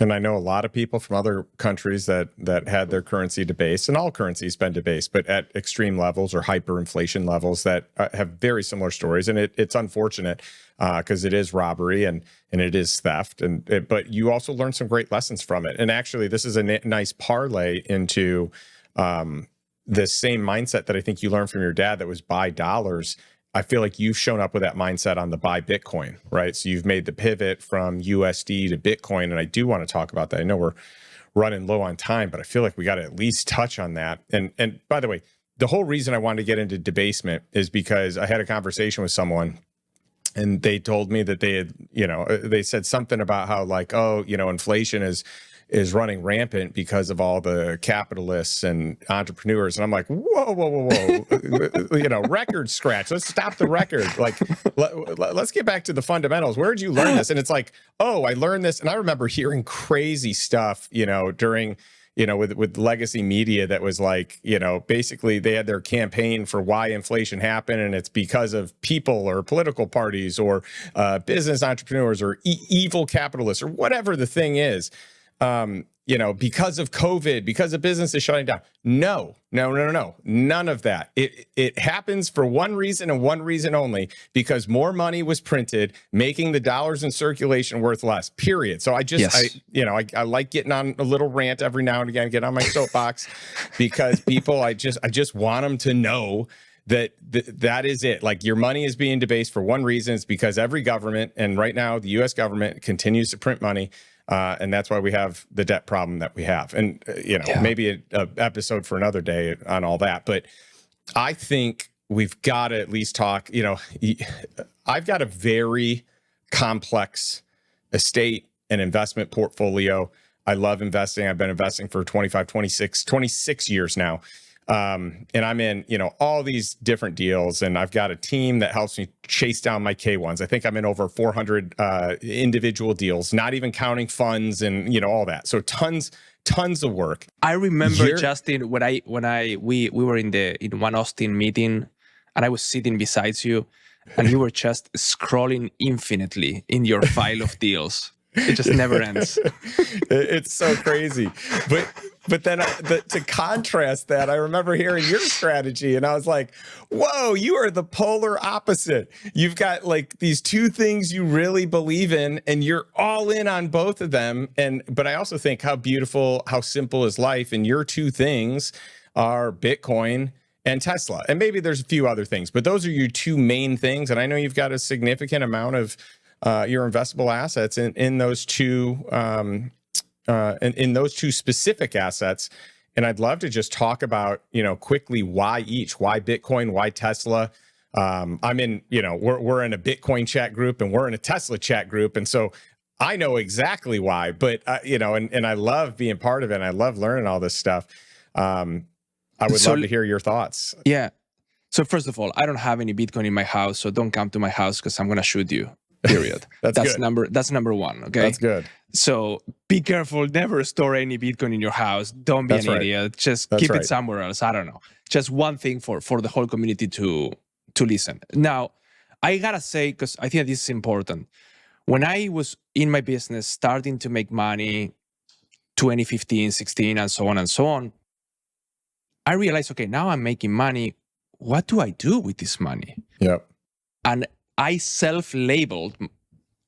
B: And I know a lot of people from other countries that had their currency debased, and all currencies been debased, but at extreme levels or hyperinflation levels that have very similar stories. And it's unfortunate because it is robbery and it is theft. But you also learn some great lessons from it. And actually, this is a nice parlay into the same mindset that I think you learned from your dad, that was buy dollars. I feel like you've shown up with that mindset on the buy Bitcoin, right? So you've made the pivot from USD to Bitcoin. And I do want to talk about that. I know we're running low on time, but I feel like we got to at least touch on that. And by the way, the whole reason I wanted to get into debasement is because I had a conversation with someone and they told me that they had, they said something about how like, inflation is running rampant because of all the capitalists and entrepreneurs. And I'm like, whoa. Record scratch. Let's stop the record. Like, let's get back to the fundamentals. Where did you learn this? And it's like, oh, I learned this. And I remember hearing crazy stuff, during, with legacy media that was like, basically they had their campaign for why inflation happened. And it's because of people or political parties or business entrepreneurs or evil capitalists or whatever the thing is. Because of COVID, because of businesses shutting down. No. None of that. It happens for one reason and one reason only, because more money was printed, making the dollars in circulation worth less, period. So I like getting on a little rant every now and again, get on my soapbox because people, I just want them to know that is it. Like, your money is being debased for one reason. It's because every government, and right now the US government continues to print money. And that's why we have the debt problem that we have. And, maybe an episode for another day on all that. But I think we've got to at least talk, I've got a very complex estate and investment portfolio. I love investing. I've been investing for 26 years now. And I'm in, all these different deals, and I've got a team that helps me chase down my K1s. I think I'm in over 400 individual deals, not even counting funds and, all that. So tons of work.
A: I remember, Justin, when we were in one Austin meeting, and I was sitting beside you, and you were just scrolling infinitely in your file of deals. It just never ends.
B: It's so crazy. But then to contrast that, I remember hearing your strategy and I was like, whoa, you are the polar opposite. You've got like these two things you really believe in and you're all in on both of them. But I also think how beautiful, how simple is life. And your two things are Bitcoin and Tesla. And maybe there's a few other things, but those are your two main things. And I know you've got a significant amount of your investable assets in those two in those two specific assets. And I'd love to just talk about, quickly why each, why Bitcoin, why Tesla. I'm in, we're in a Bitcoin chat group and we're in a Tesla chat group. And so I know exactly why, but and I love being part of it. And I love learning all this stuff. I would love to hear your thoughts.
A: Yeah. So first of all, I don't have any Bitcoin in my house, so don't come to my house because I'm going to shoot you. Period. That's good. That's number one. Okay.
B: That's good.
A: So be careful. Never store any Bitcoin in your house. Don't be an idiot. Just keep it somewhere else. I don't know. Just one thing for the whole community to listen. Now, I gotta say, because I think this is important. When I was in my business, starting to make money, 2015, 16, and so on, I realized, okay, now I'm making money. What do I do with this money?
B: Yep.
A: And I self-labeled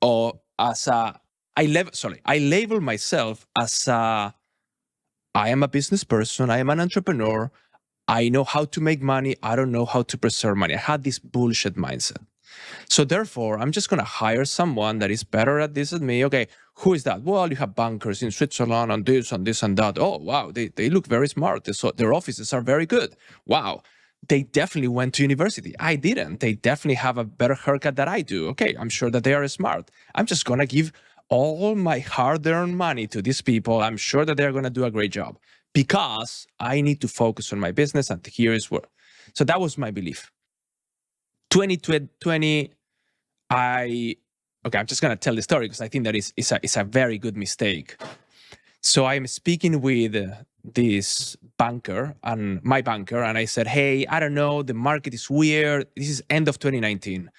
A: I label myself as I am a business person, I am an entrepreneur, I know how to make money, I don't know how to preserve money. I had this bullshit mindset. So therefore, I'm just going to hire someone that is better at this than me. Okay, who is that? Well, you have bankers in Switzerland and this and this and that. Oh, wow, they look very smart. So their offices are very good. Wow. They definitely went to university. I didn't. They definitely have a better haircut than I do. Okay, I'm sure that they are smart. I'm just going to give all my hard-earned money to these people. I'm sure that they're going to do a great job because I need to focus on my business, and here is where. So that was my belief. 2020, I'm just going to tell the story because I think that is a very good mistake. So I'm speaking with this banker and my banker, and I said, hey, I don't know, the market is weird. This is end of 2019.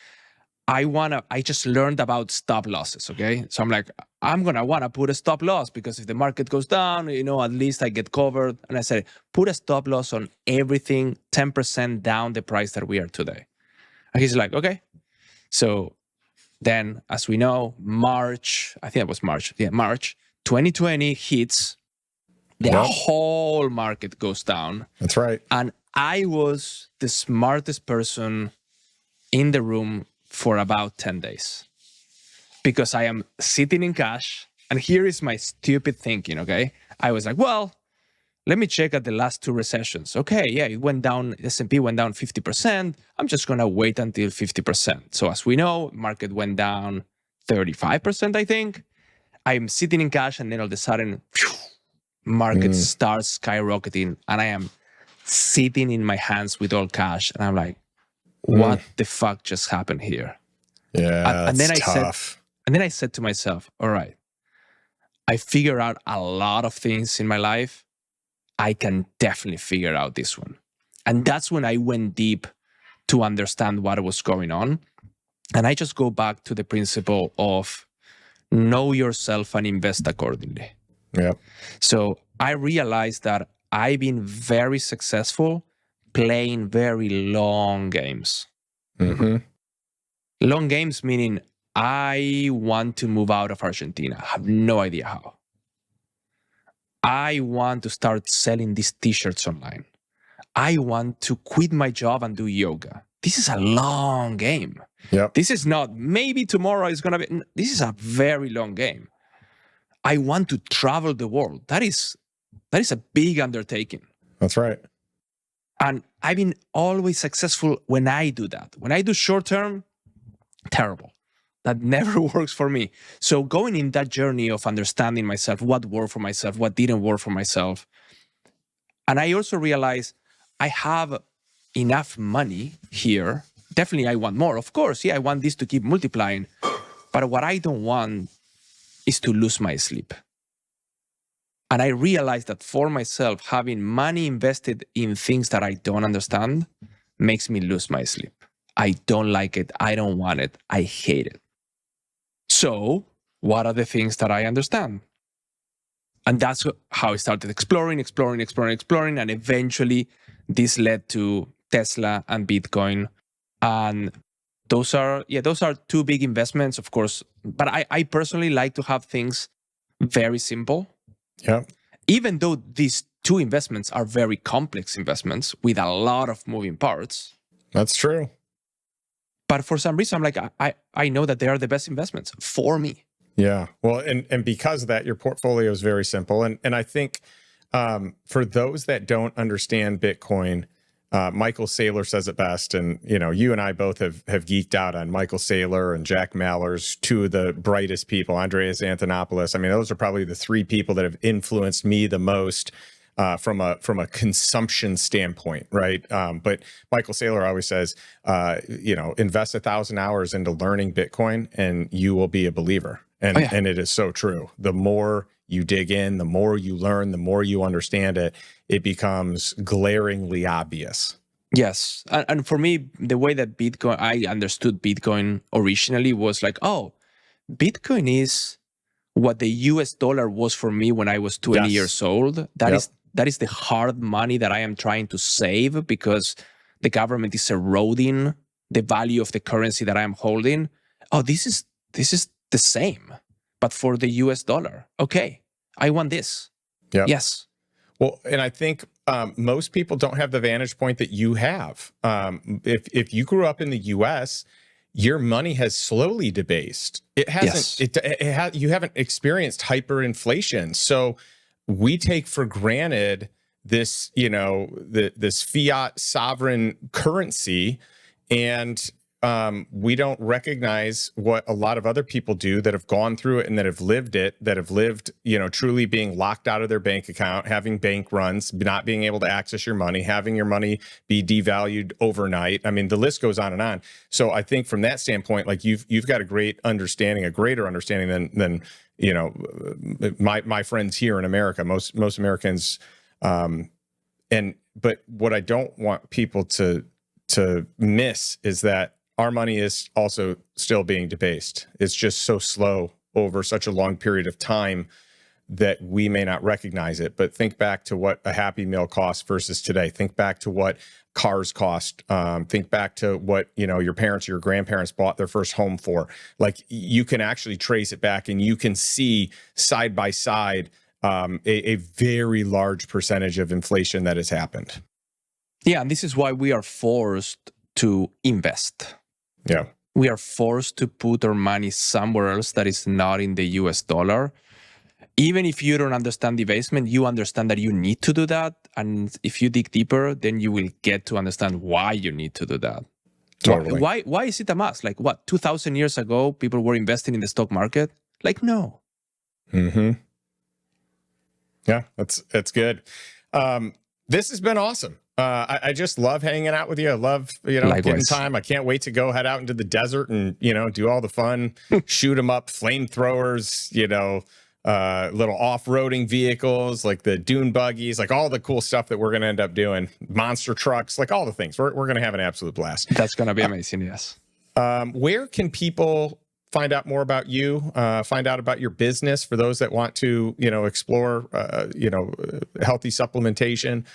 A: I just learned about stop losses, okay? So I'm like, I'm going to want to put a stop loss because if the market goes down, at least I get covered. And I said, put a stop loss on everything 10% down the price that we are today. And he's like, okay. So then, as we know, March 2020 hits, the whole market goes down.
B: That's right.
A: And I was the smartest person in the room for about 10 days because I am sitting in cash. And here is my stupid thinking, okay? I was like, well, let me check at the last two recessions. Okay, yeah, it went down, S&P went down 50%. I'm just going to wait until 50%. So as we know, market went down 35%, I think. I'm sitting in cash and then all of a sudden, market starts skyrocketing and I am sitting in my hands with all cash. And I'm like, what the fuck just happened here?
B: Yeah,
A: and then
B: tough.
A: I said to myself, all right, I figured out a lot of things in my life. I can definitely figure out this one. And that's when I went deep to understand what was going on. And I just go back to the principle of know yourself and invest accordingly.
B: Yeah.
A: So I realized that I've been very successful playing very long games.
B: Mm-hmm.
A: Long games meaning I want to move out of Argentina. I have no idea how. I want to start selling these t-shirts online. I want to quit my job and do yoga. This is a long game.
B: Yep.
A: This is not, maybe tomorrow is going to be, this is a very long game. I want to travel the world. That is a big undertaking.
B: That's right.
A: And I've been always successful when I do that. When I do short term, terrible. That never works for me. So going in that journey of understanding myself, what worked for myself, what didn't work for myself. And I also realized I have enough money here. Definitely I want more. Of course, yeah, I want this to keep multiplying. But what I don't want is to lose my sleep. And I realized that for myself, having money invested in things that I don't understand makes me lose my sleep. I don't like it. I don't want it. I hate it. So what are the things that I understand? And that's how I started exploring. And eventually this led to Tesla and Bitcoin. And those are two big investments, of course. But I personally like to have things very simple.
B: Yeah.
A: Even though these two investments are very complex investments with a lot of moving parts.
B: That's true.
A: But for some reason, I'm like, I know that they are the best investments for me.
B: Yeah. Well, and because of that, your portfolio is very simple. And I think for those that don't understand Bitcoin, Michael Saylor says it best. And, you and I both have geeked out on Michael Saylor and Jack Mallers, two of the brightest people, Andreas Antonopoulos. I mean, those are probably the three people that have influenced me the most from a consumption standpoint, right? But Michael Saylor always says, invest 1,000 hours into learning Bitcoin and you will be a believer. And, and it is so true. The more you dig in, the more you learn, the more you understand it, it becomes glaringly obvious.
A: Yes. And for me, the way that I understood Bitcoin originally was like, oh, Bitcoin is what the US dollar was for me when I was 20 years old. That is the hard money that I am trying to save because the government is eroding the value of the currency that I am holding. Oh, this is the same, but for the US dollar. Okay, I want this.
B: Yeah.
A: Yes.
B: Well, and I think most people don't have the vantage point that you have. If you grew up in the US, your money has slowly debased. It hasn't.
A: Yes.
B: You haven't experienced hyperinflation. So we take for granted this, this fiat sovereign currency, and we don't recognize what a lot of other people do that have gone through it and that have lived it, that have lived, truly being locked out of their bank account, having bank runs, not being able to access your money, having your money be devalued overnight. I mean, the list goes on and on. So I think from that standpoint, like you've got a greater understanding than my friends here in America, most Americans. But what I don't want people to miss is that our money is also still being debased. It's just so slow over such a long period of time that we may not recognize it. But think back to what a Happy Meal costs versus today. Think back to what cars cost. Think back to what, your parents or your grandparents bought their first home for. Like, you can actually trace it back and you can see side by side a very large percentage of inflation that has happened.
A: Yeah, and this is why we are forced to invest.
B: Yeah.
A: We are forced to put our money somewhere else that is not in the US dollar. Even if you don't understand debasement, you understand that you need to do that. And if you dig deeper, then you will get to understand why you need to do that.
B: Totally.
A: Why is it a must? Like, what, 2,000 years ago, people were investing in the stock market? Like, no.
B: Mm-hmm. Yeah, that's good. This has been awesome. I just love hanging out with you. I love, getting time. I can't wait to go head out into the desert and, do all the fun, shoot 'em up, flamethrowers, little off-roading vehicles, like the dune buggies, like all the cool stuff that we're going to end up doing, monster trucks, like all the things. We're going to have an absolute blast.
A: That's going to be amazing. Yes.
B: Where can people find out more about you, find out about your business for those that want to, explore, healthy supplementation?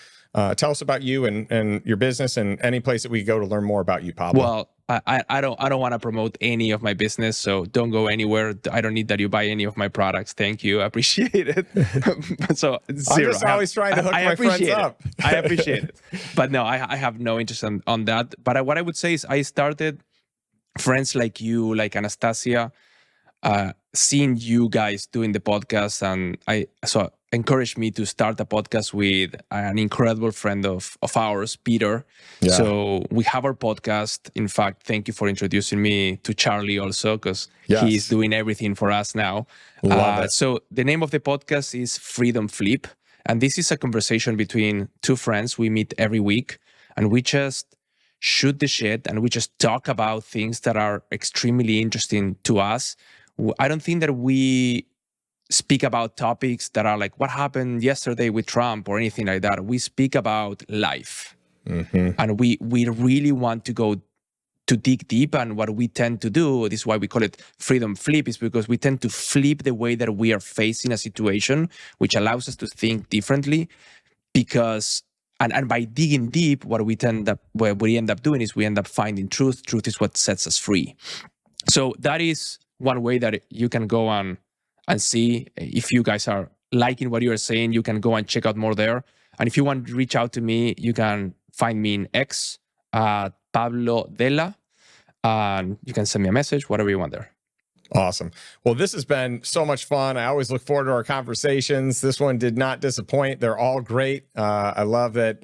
B: Tell us about you and your business and any place that we go to learn more about you, Pablo.
A: Well, I don't want to promote any of my business, so don't go anywhere. I don't need that you buy any of my products. Thank you. I appreciate it. So zero.
B: I'm just always trying to hook my friends up.
A: I appreciate it. But no, I have no interest on that. But what I would say is I started friends like you, like Anastasia, seeing you guys doing the podcast, and so encouraged me to start a podcast with an incredible friend of ours, Peter. Yeah. So we have our podcast. In fact, thank you for introducing me to Charlie also, because he's doing everything for us now.
B: Love it.
A: So the name of the podcast is Freedom Flip. And this is a conversation between two friends. We meet every week and we just shoot the shit and we just talk about things that are extremely interesting to us. I don't think that we speak about topics that are like what happened yesterday with Trump or anything like that. We speak about life. Mm-hmm. And we really want to go to dig deep. And what we tend to do, this is why we call it Freedom Flip, is because we tend to flip the way that we are facing a situation, which allows us to think differently. Because and by digging deep, what we end up doing is we end up finding truth. Truth is what sets us free. So that is one way that you can go on and see. If you guys are liking what you are saying, you can go and check out more there. And if you want to reach out to me, you can find me in X at Pablo Della, and you can send me a message, whatever you want there.
B: Awesome. Well, this has been so much fun. I always look forward to our conversations. This one did not disappoint. They're all great. I love that,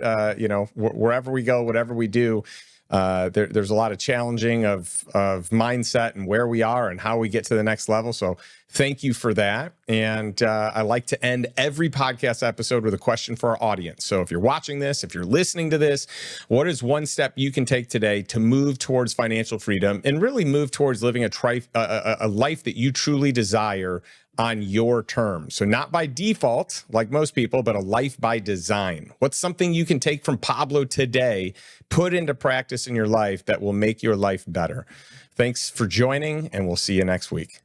B: wherever we go, whatever we do, there's a lot of challenging of mindset and where we are and how we get to the next level. So thank you for that. And I like to end every podcast episode with a question for our audience. So if you're watching this, if you're listening to this, what is one step you can take today to move towards financial freedom and really move towards living a life that you truly desire on your terms? So not by default, like most people, but a life by design. What's something you can take from Pablo today, put into practice in your life that will make your life better? Thanks for joining, and we'll see you next week.